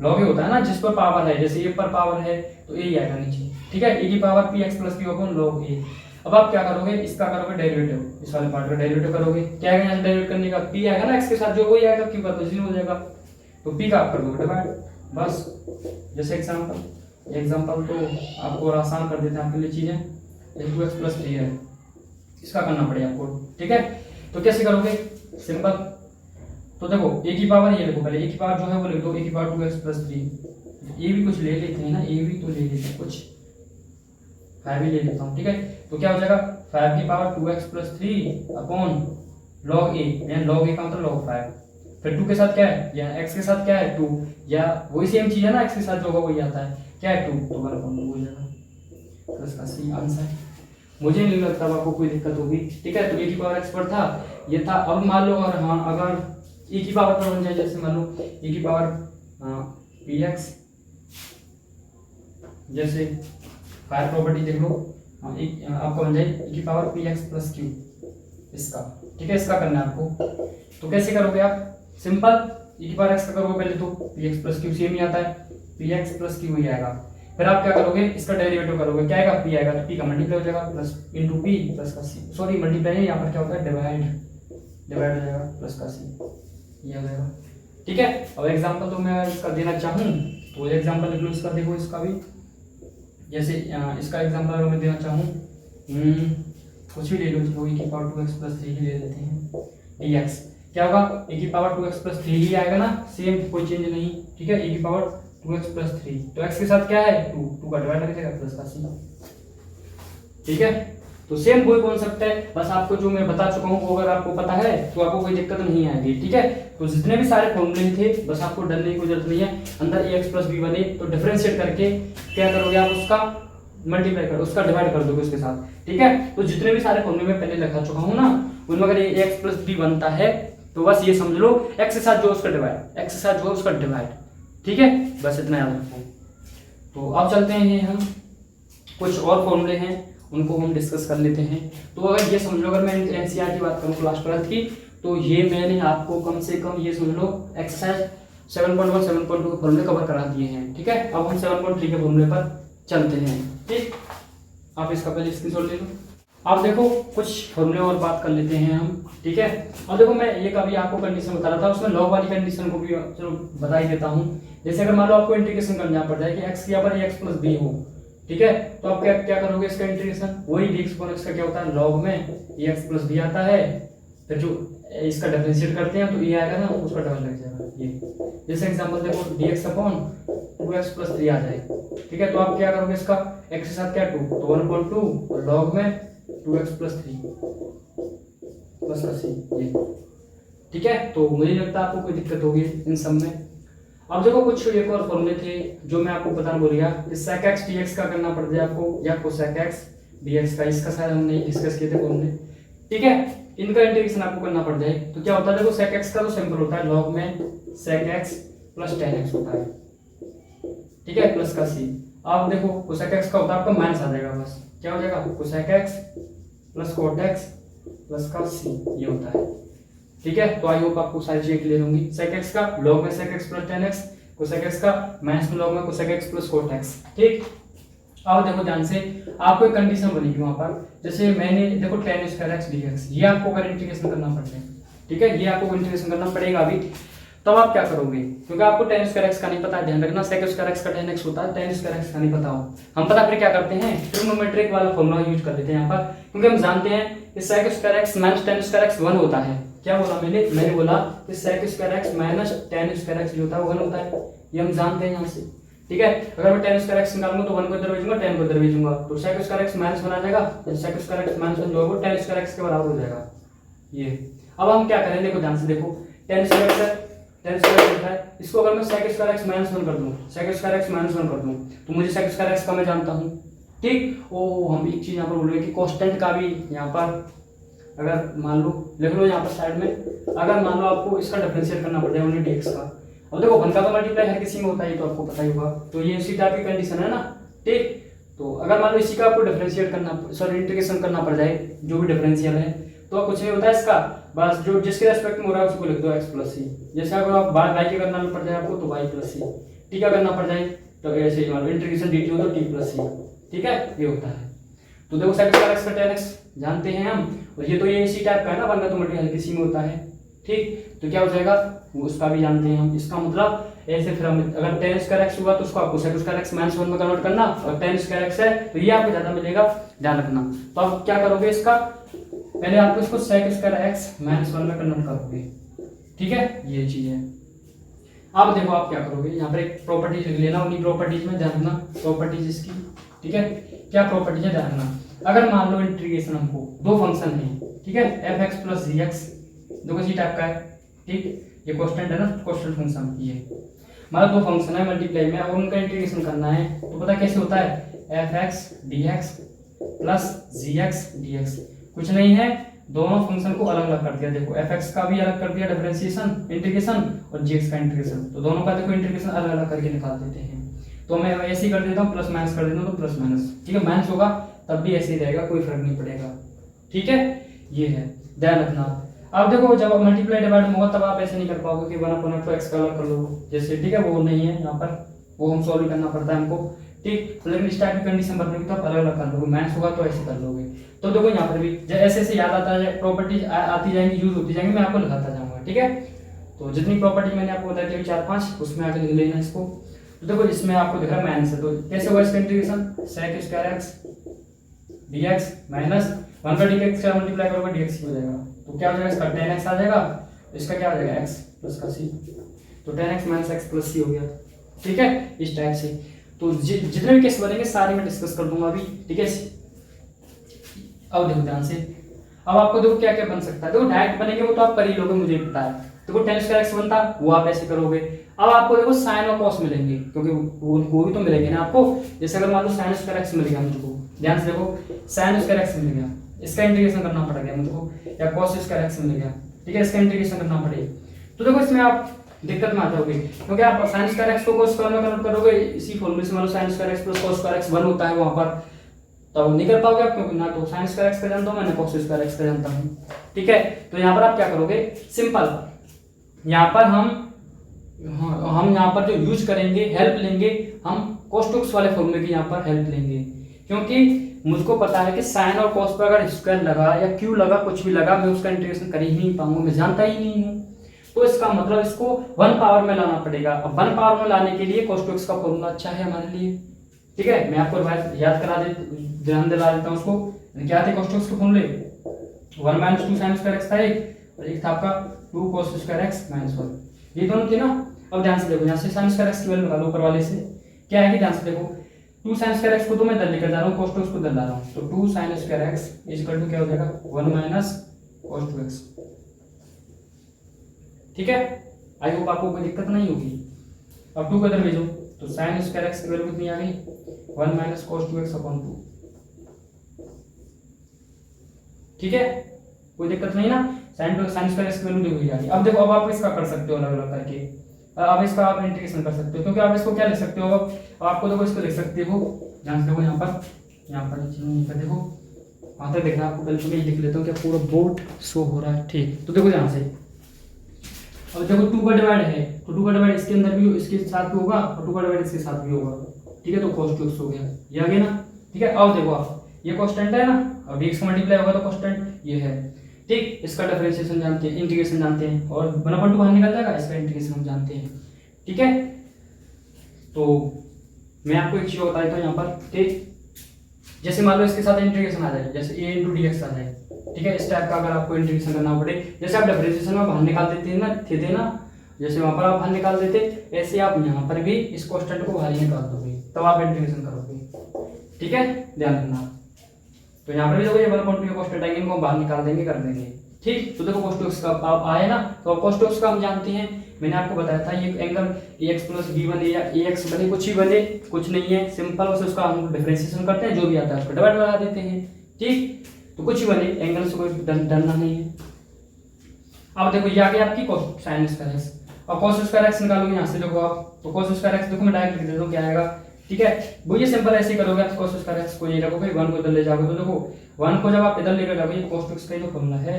Log A होता है ना जिस पर पावर है, जैसे ए पर पावर है तो ए ही आएगा नीचे, ठीक है, ए की power P X plus Q upon log A. अब आप क्या करोगे, इसका करोगे डेरिवेटिव, इस वाले पार्ट का डेरिवेटिव करोगे, क्या आएगा यहाँ डेरिवेट करने का, पी आएगा ना एक्स के साथ जो वही आएगा, क्यू का तो जीरो हो जाएगा, तो पी का आप कर दोगे डिवाइड, बस। जैसे एग्जांपल तो आपको और आसान कर देते हैं आपके लिए चीजें, 2x प्लस 3 है, इसका करना पड़ेगा आपको, ठीक है। तो कैसे करोगे, सिंपल, तो देखो ए की पावर ये लिखो पहले, ए की पावर जो है वो लिख दो, ए की पावर 2x प्लस 3, ये भी कुछ ले लेते हैं ना, ए भी तो ले लेते हैं कुछ, 5 भी ले लेता हूँ, ठीक है। तो क्या हो जाएगा 5 की power 2x plus 3 upon log A, यानी लॉग ए का मतलब लॉग 5, फिर 2 के साथ क्या है, या x के साथ क्या है 2, या वही सेम चीज है ना, x के साथ जो होगा वही आता है, क्या है 2, तो 1/2 हो जाएगा, तो इसका सही आंसर। मुझे नहीं लगता आपको कोई दिक्कत होगी, ठीक है। तो ए की पावर x पर था ये था, अब मान लो और हाँ अगर ए की पावर पर बन जाए, जैसे मान लो ए की पावर पी एक्स, जैसे फायर प्रॉपर्टी देख लो, आपको बन जाए ए की power P X plus Q, इसका, ठीक है, इसका करना है आपको। तो कैसे करोगे आप, सिंपल, ए की पावर एक्स का करोगे पहले तो P X plus Q same ही आता है, पी एक्स प्लस क्यू ही आएगा, फिर आप क्या करोगे इसका डेरिवेटिव करोगे, क्या आएगा पी आएगा, तो पी का मल्टीप्लाई हो जाएगा प्लस इंटू पी प्लस का सी, सॉरी मल्टीप्लाई है, यहाँ पर क्या होता है डिवाइड हो जाएगा प्लस का सी, ये हो जाएगा, ठीक है। अब एग्जांपल तो मैं इसका देना चाहूँ तो एग्जांपल लिख लो इसका, देखो इसका भी, जैसे इसका एग्जांपल अगर मैं देना चाहूँ, कुछ भी ले लो, तो ए की पावर 2x प्लस 3 ही ले लेते हैं, dx क्या होगा, ए की पावर 2x प्लस 3 ही आएगा ना, सेम कोई चेंज नहीं, ठीक है, ए की पावर 2x प्लस 3, तो x के साथ क्या है 2 का डिवाइड लग जाएगा प्लस का सी, ठीक है। तो सेम कोई कॉन्सेप्ट है, बस आपको जो मैं बता चुका हूँ वो अगर आपको पता है तो आपको कोई दिक्कत नहीं आएगी, ठीक है। तो जितने भी सारे फॉर्मूले थे बस आपको डरने की जरूरत नहीं है, अंदर ax प्लस बी बने तो डिफरेंशिएट करके क्या करोगे आप, उसका मल्टीप्लाई करो, उसका डिवाइड कर दोगे उसके साथ, ठीक है। तो जितने भी सारे फॉर्मूले मैं पहले लिखा चुका हूँ ना, उनमें अगर ये ax प्लस बी बनता है तो बस ये समझ लो x के साथ जो उसका डिवाइड, x के साथ जो उसका डिवाइड, ठीक है, बस इतना याद रखो। तो अब चलते हैं हम कुछ और फॉर्मूले हैं उनको हम डिस्कस कर लेते हैं। तो अगर ये समझ लो, अगर मैं एनसीईआरटी की बात करूँ क्लास 12 की, तो ये मैंने आपको कम से कम ये समझ लो एक्सरसाइज 7.1 7.2 के फॉर्मूले कवर करा दिए हैं, ठीक है। अब हम 7.3 के फॉर्मूले पर चलते हैं, ठीक, आप इसका पहले स्क्रीनशॉट ले लो। आप देखो कुछ फॉर्मूले और बात कर लेते हैं हम, ठीक है। और देखो मैं एक अभी आपको कंडीशन बता रहा था, उसमें लॉग वाली कंडीशन को भी चलो बता ही देता हूँ। जैसे अगर मान लो आपको इंटीग्रेशन करना पड़ जाए कि x की यहाँ पर x प्लस बी हो, ठीक है, तो आप क्या करोगे इसका इंटीग्रेशन, वही dx पर x का क्या होता है लॉग में x प्लस बी आता है, फिर जो इसका डिफरेंशिएट करते हैं तो ये आएगा ना, उसका डबल लग जाएगा ये। जैसे एग्जांपल देखो dx अपॉन 2x प्लस 3 आ जाए, ठीक है, तो आप क्या करोगे इसका x के साथ क्या 2, तो 1/2 और लॉग में 2x प्लस 3 प्लस का सी, ये, ठीक है। तो मुझे लगता है आपको कोई दिक्कत होगी इन सब में। अब देखो कुछ एक और फॉर्मूले थे जो मैं आपको बताना भूल गया, sec x dx का करना पड़ जाए आपको, या cosec x dx का, इसका शायद हमने डिस्कस किए थे फॉर्मूले, ठीक है, इनका इंटीग्रेशन आपको करना पड़ जाए। तो क्या होता है देखो sec x का तो सिंपल होता है, लॉग में sec x plus tan x होता है, ठीक है, प्लस का c। अब देखो cosec x का होता है आपका माइनस आ जाएगा, बस क्या हो जाएगा cosec x plus cot x plus का c, ये होता है, ठीक है। तो आई होप आपको सारी चीजें क्लियर होंगी। sec x का log में sec x plus tan x, cosec x का माइनस में log में cosec x plus cot x, ठीक। अब देखो ध्यान से, आपको एक कंडीशन बनेगी वहां पर, जैसे मैंने देखो tan स्क्वायर x dx, ये आपको अगर इंटीग्रेशन करना पड़ेगा, ठीक है, ये आपको इंटीग्रेशन करना पड़ेगा अभी, तब आप क्या करोगे, क्योंकि आपको tan स्क्वायर x का नहीं पता, ध्यान रखना sec स्क्वायर x का tan x होता है, tan स्क्वायर x का नहीं पता हो, हम पता फिर क्या करते हैं, ट्रिग्नोमेट्रिक वाला फॉर्मूला यूज कर लेते हैं यहाँ पर, क्योंकि हम जानते हैं कि sec square x minus tan square x 1 होता है। क्या बोला मैंने बोला कि sec square x minus tan square x जो होता है वो 1 होता है, ये हम जानते हैं यहाँ से। ठीक है। अगर मैं tan स्क्वायर x निकालूंगा तो 1 को इधर भेजूंगा, tan को इधर भेजूंगा, तो sec स्क्वायर x माइनस 1 आ जाएगा, तो sec स्क्वायर x माइनस 1 जो है वो tan स्क्वायर x के बराबर हो जाएगा। ये अब हम क्या करें, देखो ध्यान से देखो, tan स्क्वायर x है, tan स्क्वायर x है, इसको अगर मैं sec स्क्वायर x माइनस 1 कर दूं, sec स्क्वायर x माइनस 1 कर दूं, तो मुझे sec स्क्वायर x का मैं जानता हूं, ठीक। ओ हम एक चीज यहाँ पर बोल रहे हैं कि कांस्टेंट का भी यहाँ पर अगर मान लो लिख लो यहाँ पर साइड में, अगर मान लो आपको इसका डिफरेंशिएट करना पड़ जाए ओनली dx का, अब देखो 1 का तो मल्टीप्लाई हर किसी में होता है, तो आपको पता ही होगा, तो ये इसी टाइप की कंडीशन है ना, ठीक। तो अगर मान लो इसी का आपको डिफरेंशिएट करना, सॉरी इंटीग्रेशन करना पड़ जाए, जो भी डिफरेंशियल है, तो कुछ नहीं होता है इसका, बस जो जिसके रेस्पेक्ट में हो रहा है उसको लिख दो x प्लस सी। जैसे अगर आप y के करना पड़ जाए आपको तो y प्लस सी, t का करना पड़ जाए तो ऐसे ही मान लो इंटीग्रेशन dt हो तो t प्लस सी, ठीक है, ये होता है। तो देखो sec स्क्वायर x का tan x जानते हैं हम, और ये इसी टाइप का है ना, 1 का तो मल्टीप्लाई हर किसी में होता है, ठीक। तो क्या हो जाएगा, वो उसका भी जानते हैं हम, इसका मतलब ऐसे फिर हम अगर tan स्क्वायर x हुआ तो उसको आपको sec स्क्वायर x माइनस 1 में कन्वर्ट करना, और tan स्क्वायर x है तो ये आपको ज्यादा मिलेगा, ध्यान रखना। तो आप क्या करोगे, इसका पहले आपको इसको sec स्क्वायर x माइनस 1 में कन्वर्ट करोगे, ठीक है, ये चीज है। अब देखो आप क्या करोगे, यहाँ पर एक प्रॉपर्टीज लिख लेना, उन्हीं प्रॉपर्टीज में ध्यान रखना, प्रॉपर्टीज इसकी, ठीक है, क्या प्रॉपर्टीज है ध्यान रखना। अगर मान लो इंटीग्रेशन हमको दो फंक्शन है, ठीक है, fx प्लस gx, देखो इसी टाइप का है, ठीक, ये कांस्टेंट है ना, कांस्टेंट फंक्शन, ये मतलब दो फंक्शन है मल्टीप्लाई में, और उनका इंटीग्रेशन करना है, तो पता कैसे होता है, fx dx plus gx dx, कुछ नहीं है, दोनों फंक्शन को अलग अलग कर दिया, देखो fx का भी अलग कर दिया डिफरेंशिएशन इंटीग्रेशन, और gx का इंटीग्रेशन, तो दोनों का देखो इंटीग्रेशन अलग अलग करके निकाल देते हैं। तो मैं ऐसे ही कर देता हूँ, प्लस माइनस कर देता हूँ, तो प्लस माइनस, ठीक है, माइनस होगा तब भी ऐसे ही रहेगा, कोई फर्क नहीं पड़ेगा, ठीक है, ये है, ध्यान रखना। अब देखो जब मल्टीप्लाई डिवाइड होगा तब आप ऐसे नहीं कर पाओगे कि 1/x का अलग कर लो जैसे, ठीक है, वो नहीं है यहाँ पर, वो हम सॉल्व करना पड़ता है हमको, ठीक। तो लेकिन इस टाइप की कंडीशन बनने की तो आप अलग अलग कर लोगे, माइनस होगा तो ऐसे कर लोगे। तो देखो यहाँ पर भी ऐसे ऐसे याद आता है, प्रॉपर्टीज आती जाएंगी, यूज होती जाएंगी, मैं आपको लिखाता जाऊंगा, ठीक है। तो जितनी प्रॉपर्टी मैंने आपको बताई थी 4-5, उसमें आगे लिख लेना इसको। तो देखो इसमें आपको दिख रहा है माइनस है, तो कैसे होगा इसका integration, sec square x dx minus 1 का dx से मल्टीप्लाई करोगे dx हो जाएगा, तो क्या हो जाएगा, इसका tan x आ जाएगा, इसका क्या हो जाएगा x प्लस का c, तो tan x minus x plus c हो गया, ठीक है, इस टाइप से। तो जितने भी केस बनेंगे सारे मैं डिस्कस कर दूंगा अभी, ठीक है। अब देखो ध्यान से, अब आपको देखो क्या क्या बन सकता है, देखो डायरेक्ट बनेंगे वो तो आप कर ही लोगे, मुझे पता है, देखो tan स्क्वायर x बनता वो आप ऐसे करोगे। अब आपको देखो साइन और कॉस मिलेंगे, क्योंकि वो भी तो मिलेंगे ना आपको, जैसे अगर मान लो साइन स्क्वायर x मिल गया मुझको, ध्यान से देखो साइन स्क्वायर x मिल गया, इसका इंटीग्रेशन करना पड़ेगा मुझको, या कॉस स्क्वायर x मिल गया, ठीक है, इसका इंटीग्रेशन करना पड़ेगा। तो देखो इसमें आप दिक्कत में आ जाओगे, क्योंकि आप साइन स्क्वायर x को cos स्क्वायर में कन्वर्ट करोगे, इसी फॉर्मूले से मान लो sine square x plus cos square x 1 होता है वहां पर, तो नहीं कर पाओगे आप, क्योंकि ना तो साइन स्क्वायर x का जानता हूं मैं, ना cos स्क्वायर x का जानता हूं, ठीक है। तो यहाँ पर आप क्या करोगे, सिंपल, यहाँ पर हम यहाँ पर जो यूज करेंगे, हेल्प लेंगे, हम कोष्टक वाले फॉर्मूले की यहाँ पर हेल्प लेंगे, क्योंकि मुझको पता है कि साइन और कॉस पर अगर स्क्वायर लगा या क्यू लगा, कुछ भी लगा, मैं उसका इंटीग्रेशन कर ही नहीं पाऊंगा, मैं जानता ही नहीं हूँ। तो इसका मतलब इसको 1 पावर में लाना पड़ेगा। अब 1 पावर में लाने के लिए कोष्टक का फॉर्मूला अच्छा है हमारे लिए, ठीक है, मैं आपको याद करा दे, ध्यान दिला देता हूँ उसको, क्या थे कोष्टक के फॉर्मूले, 1 माइनस 2 साइन स्क्वायर x था एक, और एक था आपका 2 cos स्क्वायर x माइनस 1, ये दोनों थे ना। अब ध्यान से देखो, यहाँ से साइन स्क्वायर x की वैल्यू निकालो ऊपर वाले से, क्या है कि ध्यान से देखो 2 साइन स्क्वायर x को तो मैं इधर लेकर जा रहा हूँ, cos 2 को इधर ला रहा हूँ, तो 2 sine square x equal to क्या हो जाएगा 1 माइनस cos 2x, ठीक है। आई होप आपको कोई दिक्कत नहीं होगी। अब 2 को इधर भेजो, तो साइन स्क्वायर x की वैल्यू कितनी आ गई 1 माइनस cos 2x अपॉन 2, ठीक है, कोई दिक्कत नहीं ना, साइन स्क्वायर x की वैल्यू देखो आ गई। अब देखो, अब आप इसका कर सकते हो अलग अलग करके, अब इसका आप इंटीग्रेशन कर सकते हो, क्योंकि आप इसको क्या लिख सकते हो, अब आपको देखो इसको लिख सकते हो, ध्यान से देखो यहाँ पर देखो, वहां तक देखना, आपको पहले मैं लिख लेता हूँ क्या पूरा बोर्ड शो हो रहा है, ठीक। तो देखो ध्यान से, अब देखो 2 का डिवाइड है, तो 2 का डिवाइड इसके अंदर भी इसके साथ भी होगा, और 2 का डिवाइड इसके साथ भी होगा, ठीक है, तो cos 2x हो गया, ये आ गया ना, ठीक है। अब देखो आप, ये कांस्टेंट है ना, अब dx का मल्टीप्लाई होगा तो कांस्टेंट ये है, ठीक। इसका डिफरेंशिएशन जानते हैं, इंटीग्रेशन जानते हैं, और 1/2 बाहर निकल जाएगा, इसका इंटीग्रेशन हम जानते हैं, ठीक है। तो मैं आपको एक चीज बता देता हूँ यहाँ पर, ठीक, जैसे मान लो इसके साथ इंटीग्रेशन आ जाए, जैसे a इंटू dx आ जाए, ठीक है, इस टाइप का अगर आपको इंटीग्रेशन करना पड़े, जैसे आप डिफरेंशिएशन में बाहर निकाल देते हैं ना, थे ना, जैसे वहां पर आप बाहर निकाल देते, ऐसे आप यहाँ पर भी इस कांस्टेंट को बाहर ही निकाल दोगे, तब आप इंटीग्रेशन करोगे। ठीक है, ध्यान रखना। तो यहाँ पर भी देखो ये 1/2 कांस्टेंट आएंगे, इनको हम बाहर निकाल देंगे, कर देंगे। ठीक, तो देखो cos 2x का आप आए ना, तो cos 2x का हम जानते हैं, मैंने आपको बताया था ये एंगल ax + b बने या ax बने, कुछ ही बने, कुछ नहीं है, सिंपल बस उसका हम डिफरेंशिएशन करते हैं, जो भी आता है उसको डिवाइड लगा देते हैं। ठीक, तो कुछ ही बने, एंगल से कोई डरना नहीं है। अब देखो ये आ गया आपकी sin स्क्वायर x, और cos स्क्वायर x निकालोगे यहाँ से, देखो आप, तो cos स्क्वायर x देखो मैं डायरेक्ट लिख देता हूँ क्या आएगा। ठीक है, वो ये सिंपल ऐसे ही करोगे आप, cos स्क्वायर x को ये रखोगे, 1 को इधर ले जाओगे, तो देखो 1 को जब आप इधर लेकर जाओगे, ये cos 2x का ही तो फॉर्मूला है,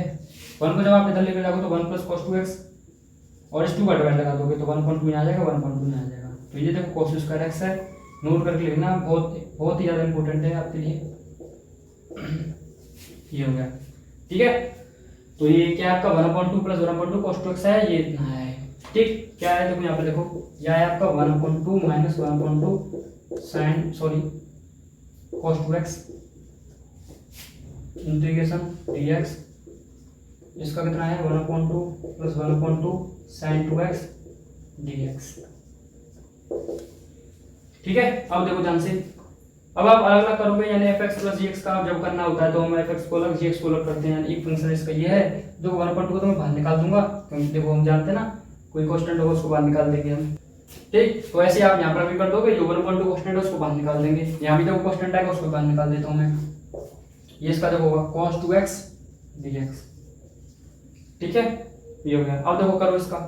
1 को जब आप इधर लेकर जाओगे तो 1 + cos 2x, और इस 2 का डिवाइड लगा दोगे तो 1/2 में आ जाएगा, 1/2 में आ जाएगा। तो ये देखो cos स्क्वायर x है, नोट करके लिखना, बहुत बहुत ही ज्यादा इंपॉर्टेंट है आपके लिए। ये हो गया। ठीक है, तो ये क्या आपका 1/2 + 1/2 cos 2x है, ये इतना है। ठीक, क्या है देखो यहाँ पे देखो, यह है आपका 1/2 - 1/2 cos 2x इंटीग्रेशन dx, इसका कितना है 1/2 + 1/2 sin 2x dx। ठीक है, अब देखो ध्यान से, अब आप अलग अलग करोगे, यानी fx + gx का जब करना होता है तो हम fx को अलग gx को अलग करते हैं, यानी एक फंक्शन इसका ये है, जो 1/2 को तो मैं बाहर निकाल दूंगा, क्योंकि देखो हम जानते हैं ना, कोई कांस्टेंट होगा उसको बाहर निकाल देंगे हम। ठीक, तो ऐसे आप यहाँ पर भी कर दोगे, जो 1/2 कांस्टेंट है उसको बाहर निकाल देंगे, यहाँ भी देखो कांस्टेंट आएगा उसको बाहर निकाल देता हूँ मैं, ये इसका देखो होगा cos 2x dx। ठीक है, ये हो गया। अब देखो करो इसका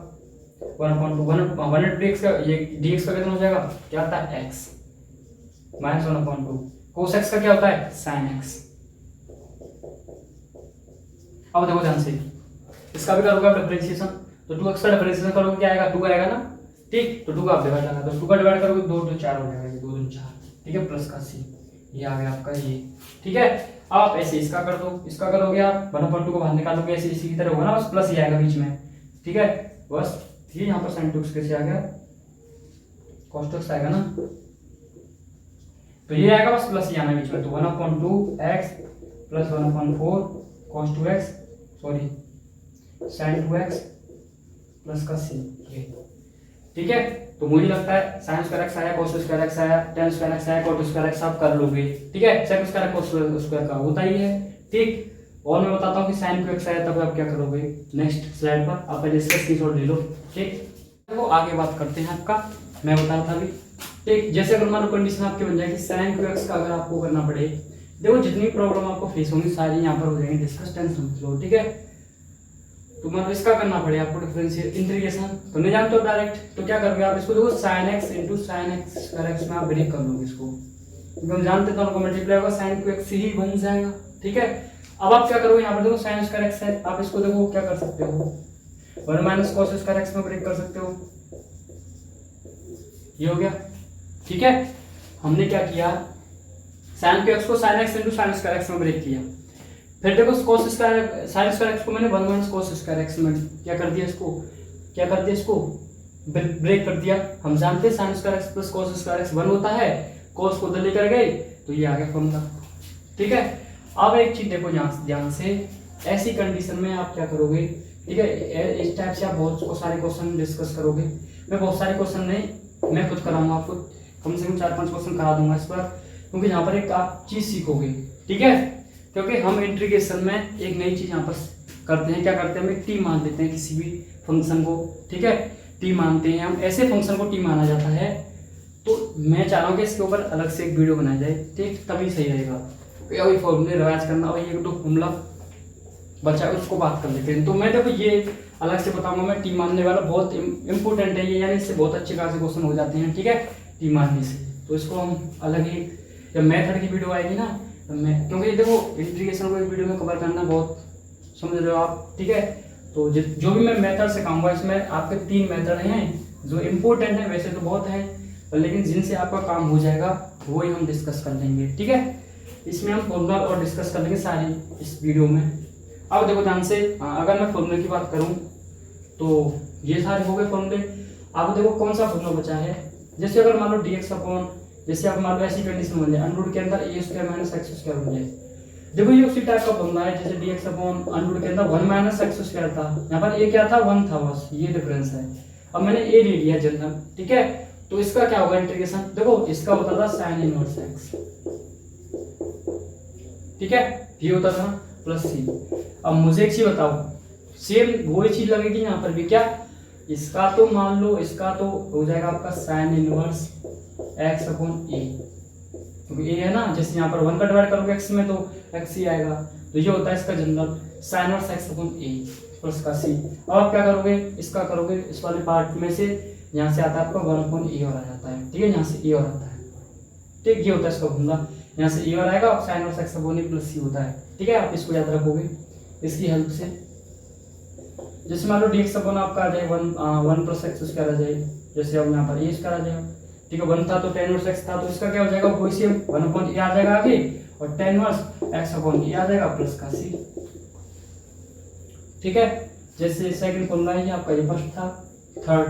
1/2 dx का, ये dx का कितना हो जाएगा, क्या आता है x - 1/2, cos x का क्या होता है sin x। अब देखो ध्यान से, इसका भी करोगे आप डिफरेंशिएशन, तो 2x का डिफरेंशिएशन करोगे क्या आएगा, 2 आएगा ना। ठीक, तो 2 का आप डिवाइड लगा दो, 2 का डिवाइड करोगे 2 2 4 हो जाएगा, 2 2 4। ठीक है, प्लस का c, ये आ गया आपका ये। ठीक है, आप ऐसे इसका कर दो, इसका करोगे आप 1/2 को बाहर निकालोगे, ऐसे इसी की तरह होगा ना, बस प्लस ही आएगा बीच में। ठीक है, बस ये यहाँ पर sin 2x कैसे आ गया, cos 2x आएगा ना, तो ये आएगा बस प्लस ही आना बीच में, तो 1/2x + 1/4 cos 2x sorry sin 2x plus का c। ठीक है, तो मुझे लगता है sin स्क्वायर x आया, cos स्क्वायर x आया, tan स्क्वायर x आया, cot स्क्वायर x आप कर लोगे। ठीक है, sec स्क्वायर cos स्क्वायर का होता ही है। ठीक, और मैं बताता हूँ कि sin को x आया तब आप क्या करोगे, नेक्स्ट स्लाइड पर आप पहले इसका स्क्रीनशॉट ले लो। ठीक, देखो आगे बात करते हैं आपका, मैं बता रहा था अभी। ठीक, जैसे अगर मान लो कंडीशन आपकी बन जाएगी sin को x का अगर आपको करना पड़े, देखो जितनी प्रॉब्लम आपको फेस होंगी सारी यहाँ पर हो जाएंगी डिस्कस, टेंशन मत लो। ठीक है, तो मतलब इसका करना पड़े आपको डिफरेंशिएट इंटीग्रेशन, तो नहीं जानते हो डायरेक्ट, तो क्या करोगे आप इसको, देखो sin x × sin x में आप ब्रेक कर लोगे इसको, क्योंकि हम जानते हैं दोनों को मल्टीप्लाई होगा, sin को x ही बन जाएगा। ठीक है, अब आप क्या करोगे, यहाँ पर देखो sin स्क्वायर x है, आप इसको देखो क्या कर सकते हो, 1 - cos स्क्वायर x में ब्रेक कर सकते हो, ये हो गया। ठीक है, हमने क्या किया, sin को x को sin x × sin square x में ब्रेक किया, फिर देखो cos square sin square x को मैंने 1 - cos स्क्वायर x में क्या कर दिया, इसको क्या कर दिया, इसको ब्रेक कर दिया। हम जानते हैं sin square x + cos square x 1 होता है, cos को उधर लेकर गए तो ये आ गया फॉर्मूला। ठीक है, अब एक चीज देखो ध्यान से, ऐसी कंडीशन में आप क्या करोगे। ठीक है, इस टाइप से आप बहुत सारे क्वेश्चन डिस्कस करोगे, मैं बहुत सारे क्वेश्चन नहीं, मैं खुद कराऊंगा आपको, कम से कम 4-5 क्वेश्चन करा दूंगा इस पर, क्योंकि यहाँ पर एक आप चीज सीखोगे। ठीक है, क्योंकि हम इंटीग्रेशन में एक नई चीज यहाँ पर करते हैं, क्या करते हैं, हम एक टी मान लेते हैं किसी भी फंक्शन को। ठीक है, टी मानते हैं हम, ऐसे फंक्शन को टी माना जाता है, तो मैं चाह रहा हूँ कि इसके ऊपर अलग से एक वीडियो बनाया जाए। ठीक, तभी सही रहेगा, वही फॉर्मूले रिवाइज करना, वही 1-2 फॉर्मूला बचा है उसको बात कर लेते हैं। तो मैं देखो ये अलग से बताऊंगा, मैं टी मानने वाला बहुत इंपॉर्टेंट है ये, यानी इससे बहुत अच्छे खासे क्वेश्चन हो जाते हैं। ठीक है, टी मानने से, तो इसको हम अलग ही, जब मेथड की वीडियो आएगी ना, मैं, क्योंकि देखो इंटीग्रेशन को एक वीडियो में कवर करना बहुत, समझ रहे हो आप। ठीक है, तो जो भी मैं मेथड सिखाऊंगा इसमें आपके 3 मेथड हैं जो इम्पोर्टेंट है, वैसे तो बहुत है, लेकिन जिनसे आपका काम हो जाएगा वो ही हम डिस्कस कर लेंगे। ठीक है, इसमें हम फॉर्मूला और डिस्कस कर लेंगे सारी इस वीडियो में। अब देखो ध्यान से, अगर मैं फॉर्मूले की बात करूं तो ये सारे हो गए फॉर्मूले। अब देखो कौन सा फॉर्मूला बचा है, जैसे अगर मान लो dx अपॉन, जैसे आप मान लो ऐसी कंडीशन बन जाए अंडर रूट के अंदर a² - x² बन जाए। देखो ये उसी टाइप का फॉर्मूला है, जैसे dx अपॉन अंडर रूट के अंदर 1 - x² था, यहाँ पर a क्या था, 1 था, बस ये डिफरेंस है। अब मैंने ए ले लिया जनरल, ठीक है। तो इसका क्या होगा इंटीग्रेशन, देखो इसका होता था साइन इनवर्स एक्स, ठीक है, ये होता था प्लस सी। अब मुझे एक चीज बताओ, सेम वही चीज लगेगी यहाँ पर भी क्या, इसका तो मान लो इसका तो हो जाएगा आपका साइन इनवर्स एक्स अपॉन ए, क्योंकि ए है ना, जैसे यहाँ पर 1 का डिवाइड करोगे एक्स में तो एक्स ही आएगा, तो ये होता है इसका general sine inverse X upon A plus का सी। अब आप क्या करोगे, इसका करोगे इस वाले पार्ट में से, यहाँ से आता है आपका 1 अपॉन ए और आ जाता है, ठीक है, यहाँ से ए और आता है, ठीक, ये होता है इसका फॉर्मूला, यहाँ से ए और आएगा और sign inverse X upon A plus सी होता है, ठीक है। आप इसको याद रखोगे इसकी हेल्प से। जैसे मान लो dx अपॉन आपका आ जाए 1 प्लस एक्स स्क्वायर आ जाए, जैसे अब यहाँ पर ए स्क्वायर आ जाएगा, ठीक है, 1 था तो tan इनवर्स x था, तो इसका क्या हो जाएगा वही सेम 1 अपॉन ए आ जाएगा आगे, और tan इनवर्स x अपॉन ए आ जाएगा प्लस का c, ठीक है। जैसे सेकंड फॉर्मूला है आपका, ये फर्स्ट था, थर्ड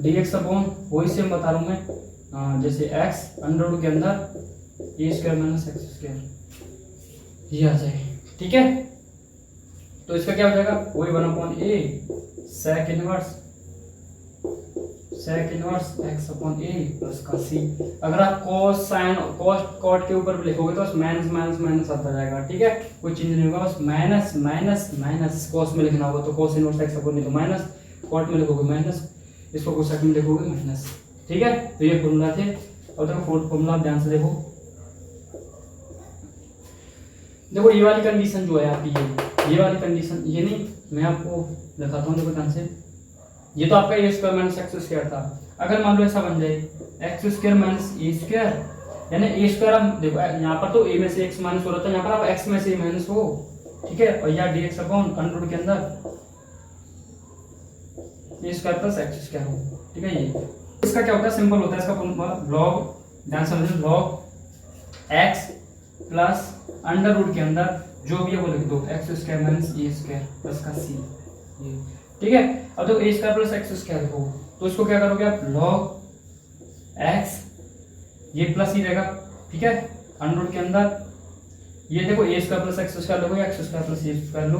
dx अपॉन वही सेम बता रहा हूँ मैं, जैसे x अंडर रूट के अंदर ए स्क्वायर माइनस एक्स स्क्वायर ये आ जाए, ठीक है। तो इसका क्या हो जाएगा वही 1 upon A sec inverse X upon A plus का सी। अगर आप cos साइन cos कॉट के ऊपर लिखोगे तो बस माइनस माइनस माइनस आता जाएगा, ठीक है, कोई चेंज नहीं होगा, बस माइनस माइनस माइनस cos में लिखना होगा तो cos इनवर्स एक्स अपॉन ए, तो माइनस कॉट में लिखोगे माइनस, इसको कोसेक में लिखोगे माइनस, ठीक है। तो ये फॉर्मूला थे। और देखो फोर्थ फॉर्मूला ध्यान से देखो, देखो ये वाली कंडीशन जो है आपकी, ये वाली कंडीशन, ये नहीं मैं आपको दिखाता हूँ, देखो ध्यान से, ये तो आपका ए स्क्वायर माइनस एक्स स्क्वायर था। अगर मान लो ऐसा बन जाए x square minus A square, यानी ए स्क्वायर, हम देखो यहाँ पर तो ए में से एक्स माइनस हो रहा था, यहाँ पर आप एक्स में से माइनस हो, ठीक है, और यहाँ dx अपॉन अंडर रूट के अंदर ए स्क्वायर प्लस एक्स स्क्वायर हो, ठीक है। ये इसका क्या होता है, सिंपल होता है इसका फॉर्मूला, log, ध्यान से समझो, log x plus under root के अंदर जो भी है वो लिख दो X square minus A square plus का सी, ठीक है। अब देखो A square plus x square हो, तो इसको क्या करोगे आप, log x, ये प्लस ही रहेगा, ठीक है, अंडर रूट के अंदर, ये देखो A square plus x square लोगे, X square plus A square लो,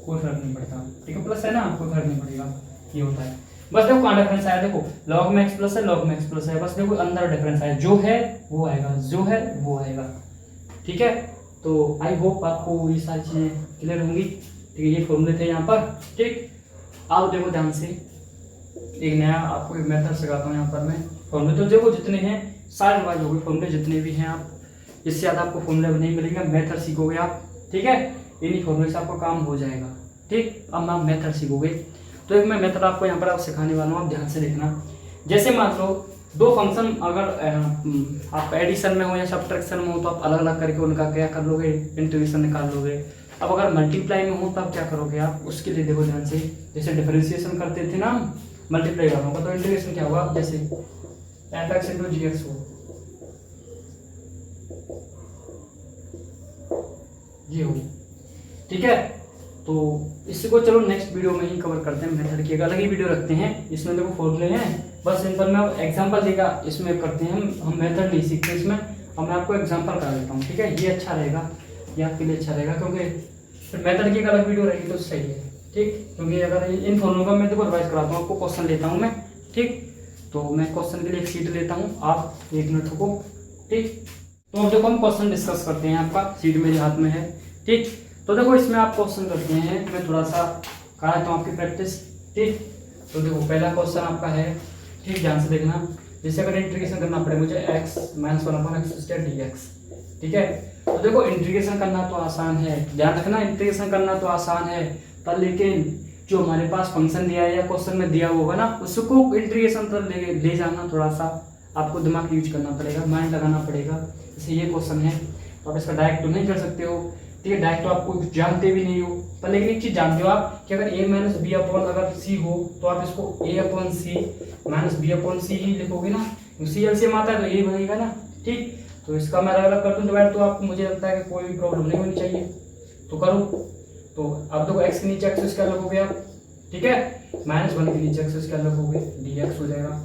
कोई फर्क नहीं पड़ता, ठीक है, प्लस है ना, कोई फर्क नहीं पड़ेगा, ये होता है। बस देखो कहाँ डिफरेंस आया, देखो log में x प्लस है, log में x प्लस है, बस देखो अंदर डिफरेंस आया, जो है वो आएगा, जो है वो आएगा, ठीक है। तो आई होप आपको ये सारी चीजें क्लियर होंगी, ठीक है। ये फॉर्मूले थे यहाँ पर, ठीक। आप देखो ध्यान से, एक नया आपको एक मेथड सिखाता हूँ यहाँ पर मैं, फॉर्मूले तो देखो जितने हैं सारे रिवाइज हो गए, फॉर्मूले जितने भी हैं, आप इससे ज़्यादा आपको फॉर्मूले नहीं मिलेंगे, मेथड सीखोगे आप, ठीक है, इन्हीं फॉर्मूले से आपका काम हो जाएगा, ठीक। अब आप मेथड सीखोगे, तो एक मैं मेथड आपको यहाँ पर आप सिखाने वाला हूँ, आप ध्यान से देखना। जैसे मान लो दो फंक्शन अगर आप एडिशन में हो या सब्ट्रैक्शन में हो, तो आप अलग अलग करके उनका क्या कर लोगे, इंटीग्रेशन निकाल लोगे। अब अगर मल्टीप्लाई में हो तो आप क्या करोगे, आप उसके लिए देखो ध्यान से, जैसे डिफरेंशिएशन करते थे ना हम, मल्टीप्लाई करना होगा तो इंटीग्रेशन क्या होगा, जैसे f(x) × gx हो, ये हो, ठीक है। तो इसी को चलो नेक्स्ट वीडियो में ही कवर करते हैं, मेथड की एक अलग ही वीडियो रखते हैं, इसमें देखो फॉर्मूले हैं, बस सिंपल मैं एग्जांपल देगा इसमें करते हैं, हम मेथड नहीं सीखते इसमें, अब मैं आपको एग्जांपल करा देता हूँ, ठीक है। ये अच्छा रहेगा, ये आपके लिए अच्छा रहेगा, क्योंकि फिर मेथड की एक अलग वीडियो रहेगी तो सही है, ठीक। क्योंकि अगर इन फॉर्मूलों का मैं देखो रिवाइज कराता हूँ आपको, क्वेश्चन लेता हूँ मैं, ठीक। तो मैं क्वेश्चन के लिए एक शीट लेता हूँ, आप 1 मिनट रुको, ठीक। तो अब देखो हम क्वेश्चन डिस्कस करते हैं, आपका शीट मेरे हाथ में है, ठीक। तो देखो इसमें आप क्वेश्चन करते हैं, मैं थोड़ा सा कराता हूँ आपकी प्रैक्टिस, ठीक। तो देखो पहला क्वेश्चन आपका है, ठीक, ध्यान से देखना। जैसे अगर इंटीग्रेशन करना पड़े मुझे x - 1/x² dx, ठीक है। तो देखो इंटीग्रेशन करना तो आसान है, ध्यान रखना, इंटीग्रेशन करना तो आसान है, पर लेकिन जो हमारे पास फंक्शन दिया है या क्वेश्चन में दिया होगा ना, उसको इंटीग्रेशन तक ले जाना थोड़ा सा आपको दिमाग यूज करना पड़ेगा, माइंड लगाना पड़ेगा। जैसे ये क्वेश्चन है तो आप इसका डायरेक्ट तो नहीं कर सकते हो, ठीक है, डायरेक्ट तो आपको जानते भी नहीं हो, पर लेकिन एक चीज जानते हो आप कि अगर a - b अपॉन अगर c हो तो आप इसको a/c - b/c ही लिखोगे ना, c एलसीएम आता है तो ये बनेगा ना, ठीक। तो इसका मैं अलग अलग कर दूं डिवाइड, तो आपको मुझे लगता है कि कोई भी प्रॉब्लम नहीं होनी चाहिए, तो करो। तो अब देखो x के नीचे एक्स स्क्वायर लगोगे आप, ठीक है, -1 के नीचे एक्स स्क्वायर लगोगे, dx हो जाएगा,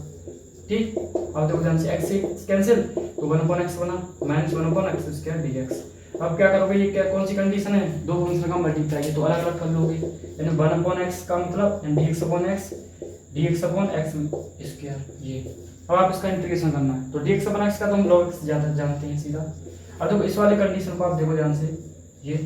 ठीक। अब देखो ध्यान से x से कैंसिल, तो 1/x बना, -1/x² dx। अब क्या करोगे, ये क्या कौन सी कंडीशन है, दो फंक्शन का मल्टीप्लाई है तो अलग अलग कर लोगे, यानी 1/x का मतलब dx/x dx upon x square ये। अब आप इसका इंटीग्रेशन करना है तो dx अपॉन एक्स का तो हम log x ज्यादा जानते हैं सीधा। अब देखो इस वाले कंडीशन को आप देखो ध्यान से, ये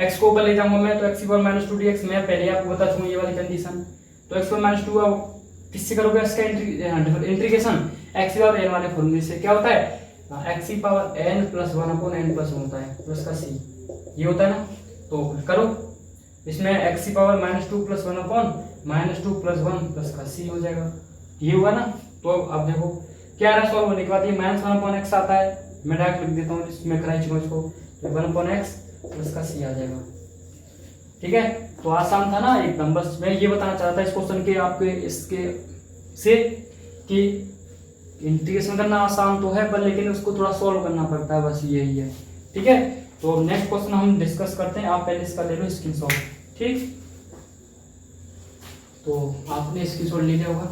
x को ऊपर ले जाऊंगा मैं तो x पावर -2 dx, मैं पहले आपको बता चुका ये वाली कंडीशन। तो x पावर -2 अब किससे करोगे इसका इंटीग्रेशन, x पावर n वाले फॉर्मूले से। क्या होता है x power n plus 1 upon n plus 1 होता है प्लस का c, ये होता है ना। तो करो इसमें x power -2 plus 1 upon -2 plus 1 plus का c हो जाएगा, ये हुआ ना। तो अब देखो क्या आ रहा है सॉल्व होने के बाद, ये -1 अपॉन x आता है, मैं डायरेक्ट लिख देता हूँ इसमें कराई चुका इसको, तो 1 अपॉन x प्लस का c आ जाएगा। ठीक है, तो आसान था ना एकदम। बस मैं ये बताना चाहता था इस क्वेश्चन के आपके इसके से कि इंटीग्रेशन करना आसान तो है पर लेकिन उसको थोड़ा सॉल्व करना पड़ता है, बस यही है। ठीक है, तो नेक्स्ट क्वेश्चन हम डिस्कस करते हैं। आप पहले इसका ले लो स्क्रीनशॉट। ठीक, तो आपने स्क्रीनशॉट ले लिया होगा।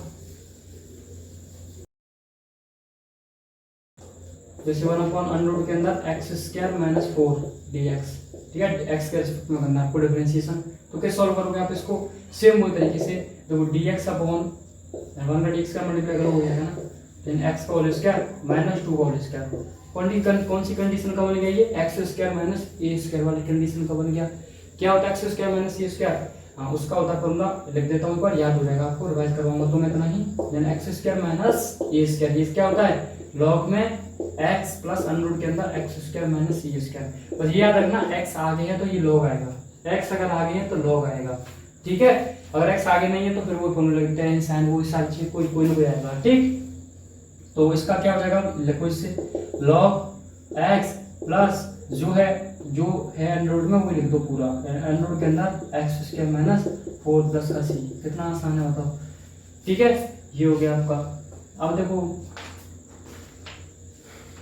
जैसे 1 अपॉन अंडर के अंदर एक्स स्क्वायर माइनस 4 dx, ठीक है, एक्स के रेस्पेक्ट में करना है आपको डिफरेंशिएशन। तो कैसे सॉल्व करोगे आप इसको, सेम वही तरीके से देखो dx अपॉन 1 का dx का मल्टीप्लाई करो हो जाएगा ना, देन x का होल स्क्वायर माइनस 2 का होल स्क्वायर। कौन सी कंडीशन का बन गया ये, x square minus A square वाली कंडीशन का बन गया। क्या होता है x square minus A square, हाँ उसका होता है फॉर्मूला, लिख देता हूँ एक बार, याद हो जाएगा आपको, रिवाइज करवाऊंगा तो मैं इतना ही। Then x square minus A square, ये क्या होता है लॉग में x प्लस अंडर के अंदर X square minus A square. बस ये याद रखना x आगे है तो ये लॉग आएगा, x अगर आगे है तो लॉग आएगा। ठीक है, अगर x आगे नहीं है तो फिर वो फॉर्मूला लिखते हैं साइन, वो सारी चीज कोई ना कोई आएगा। ठीक, तो इसका क्या हो जाएगा, लिखो इससे लॉग x प्लस जो है अंडर में वो लिख दो पूरा, अंडर के अंदर एक्स स्क्वायर माइनस 4 प्लस का c। कितना आसान है बताओ। ठीक है, ये हो गया आपका। अब देखो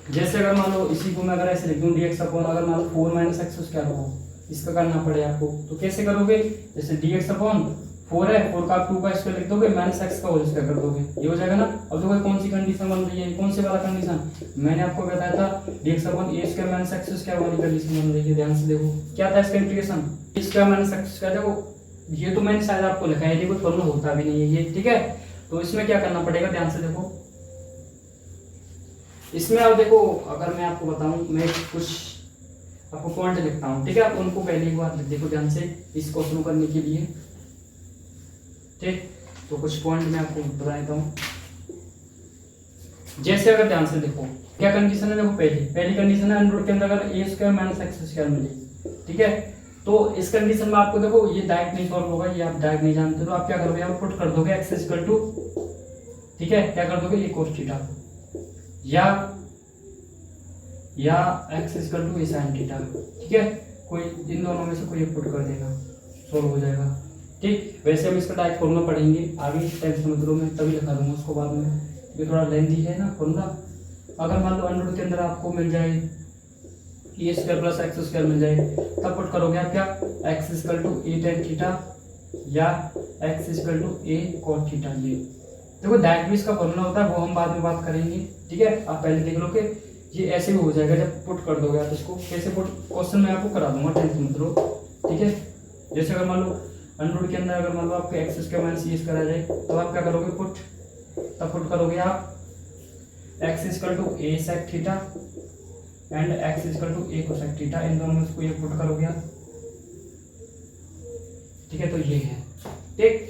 जैसे अगर मान लो इसी को मैं अगर ऐसे लिख दूं dx अपॉन, अगर मान लो 4 माइनस एक्स स्क्वायर हो, इसका करना पड़े आपको, तो कैसे करोगे, जैसे dx अपॉन 4 है, 4 का आप 2 का स्क्वायर लिख दोगे, माइनस एक्स का होल स्क्वायर कर दोगे, ये हो जाएगा ना। अब देखो कौन सी कंडीशन बन रही है, कौन से वाला कंडीशन मैंने आपको बताया था, dx upon a square minus X square वाली कंडीशन बन रही है। ध्यान से देखो क्या था इसका integration, a square minus X square. देखो ये तो मैंने शायद आपको लिखा है, ये कोई फॉर्मूला होता भी नहीं है ये। ठीक है, तो इसमें क्या करना पड़ेगा, ध्यान से देखो इसमें। अब देखो अगर मैं आपको बताऊं, मैं कुछ आपको पॉइंट लिखता हूं, ठीक है, आप उनको पहले एक बार देखो ध्यान से इस क्वेश्चन करने के लिए। ठीक, तो कुछ पॉइंट मैं आपको बता देता हूं। जैसे अगर ध्यान से देखो क्या कंडीशन है, देखो पहली कंडीशन है अंडर के अंदर अगर ए स्क्वायर माइनस एक्स स्क्वायर मिले। ठीक है, तो इस कंडीशन में आपको देखो ये डायरेक्ट नहीं सॉल्व होगा, ये आप डायरेक्ट नहीं जानते, तो आप क्या करोगे, आप पुट कर दोगे एक्स इक्वल टू, ठीक है, क्या कर दोगे ये कोस थीटा, या x equal to sin theta. ठीक है, कोई इन दोनों में से कोई एक पुट कर देगा, सॉल्व हो जाएगा। ठीक, वैसे हम इसका डायरेक्ट फॉर्मूला पढ़ेंगे आगे टेंथ समुद्रों में, तभी लिखा दूंगा उसको बाद में, ये थोड़ा लेंथी है ना फॉर्मूला। अगर मान लो अंडर के अंदर आपको मिल जाए a square plus x square मिल जाए, तब पुट करोगे आप क्या, x equal to a tan theta या x equal to a cot theta. ये देखो डायरेक्ट भी इसका फॉर्मूला होता है, वो हम बाद में बात करेंगे। ठीक है, आप पहले देख लो कि ये ऐसे भी हो जाएगा जब पुट कर दोगे आप इसको। कैसे पुट, क्वेश्चन मैं आपको करा दूंगा टेंथ में तो। ठीक है, जैसे अगर मान लो अंडर के अंदर अगर मान लो आपके x square minus A square आ जाए, तो आप क्या करोगे पुट, तब पुट करोगे आप X equal to A sec theta and X equal to A cosec theta, इन दोनों में से कोई एक पुट करोगे आप। ठीक है, तो ये है। ठीक,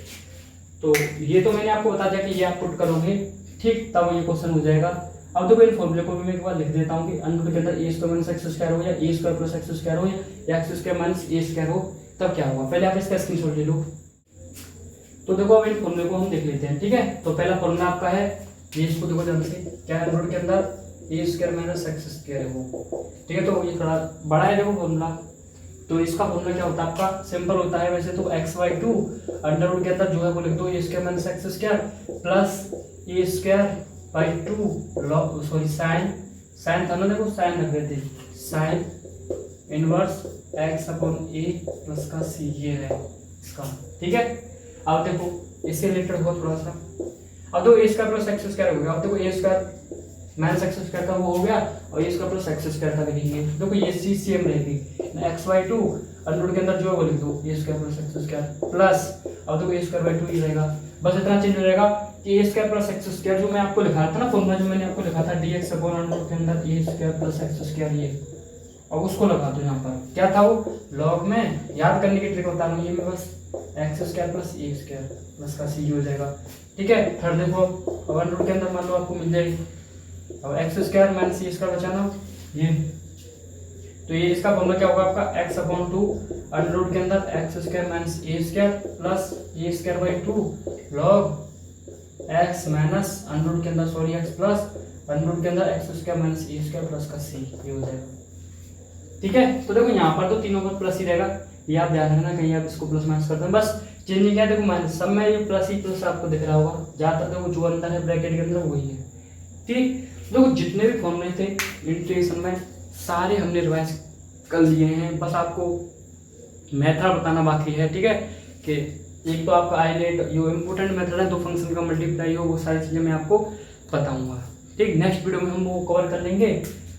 तो ये तो मैंने आपको बता दिया कि ये आप पुट करोगे, ठीक, तब ये क्वेश्चन हो जाएगा। अब देखो इन फॉर्मूले को भी मैं एक बार लिख देता हूँ कि अंडर के अंदर ए स्क्वायर माइनस एक्स स्क्वायर हो या ए स्क्वायर प्लस एक्स स्क्वायर हो या x square minus A square हो, तब क्या होगा। पहले आप इसका स्क्रीनशॉट ले लो। तो देखो अब इन फॉर्मूले को हम देख लेते हैं। ठीक है, तो पहला फॉर्मूला आपका है ये, इसको देखो ध्यान से, क्या है अंडर के अंदर ए स्क्वायर माइनस एक्स स्क्वायर है वो। ठीक है, तो ये थोड़ा बड़ा है देखो फॉर्मूला, तो इसका फॉर्मूला क्या होता है आपका, सिंपल होता है वैसे तो x/2 अंडर रूट के अंदर जो है वो लिख दो A square minus X square plus A square by 2 log, sorry sine था ना, देखो साइन रख देते, sine inverse x upon a plus का c, ये है इसका। ठीक है, अब देखो इससे रिलेटेड हो थोड़ा सा। अब देखो A square plus x square हो गया, अब देखो A square minus X square का वो हो गया और ये इसका प्लस एक्स स्क्वायर का लिखेंगे। देखो ये सी सेम रहेगी, x/2 अंडर के अंदर जो है वो लिख दो A square plus x square plus, अब देखो ए स्क्वायर बाई 2 ही रहेगा, बस इतना चेंज हो जाएगा कि ए स्क्वायर प्लस एक्स स्क्वायर जो मैं आपको लिखा था ना फॉर्मूला, जो मैंने आपको लिखा था dx अपॉन अंडर रूट के अंदर ए स्क्वायर प्लस एक्स स्क्वायर, ये और उसको लगा दो यहाँ पर। क्या था वो? लॉग में याद करने की ट्रिक बता रहा हूँ, ये मैं बस x square plus A square plus का सी हो जाएगा। ठीक है, थर्ड देखो अब अंडर रूट के अंदर मान लो आपको मिल जाएगी, अब x square minus A square बचाना ये, तो ये इसका फॉर्मूला क्या होगा आपका एक्स अपॉन 2 अंडर रूट के अंदर X square minus A square plus A square by 2 log X minus under root के अंदर sorry X plus under root के अंदर X square minus A square plus का सी, ये हो जाएगा। ठीक है, तो देखो यहाँ पर तो तीनों पर प्लस ही रहेगा, ये आप ध्यान रखना कहीं आप इसको प्लस माइनस करते हैं, बस चेंजिंग क्या है देखो माइनस, सब में ये प्लस ही प्लस आपको दिख रहा होगा, ज्यादातर देखो जो अंदर है ब्रैकेट के अंदर वही है। ठीक, देखो जितने भी फॉर्मूले थे इंटीग्रेशन में सारे हमने रिवाइज कर लिए हैं, बस आपको मेथड बताना बाकी है। ठीक है, कि एक तो आपका आइलेट जो इम्पोर्टेंट मेथड है, दो फंक्शन का मल्टीप्लाई हो, वो सारी चीज़ें मैं आपको बताऊंगा। ठीक, नेक्स्ट वीडियो में हम वो कवर कर लेंगे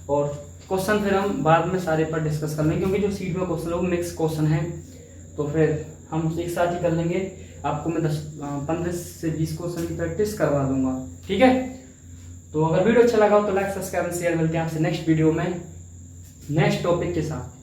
और क्वेश्चन फिर हम बाद में सारे पर डिस्कस कर लेंगे, क्योंकि जो सीट में क्वेश्चन है वो मिक्स क्वेश्चन है, तो फिर हम एक साथ ही कर लेंगे। आपको मैं 15 से 20 क्वेश्चन की प्रैक्टिस करवा दूंगा। ठीक है, तो अगर वीडियो अच्छा लगा हो तो लाइक सब्सक्राइब शेयर, मिलते हैं आपसे नेक्स्ट वीडियो में नेक्स्ट टॉपिक के साथ।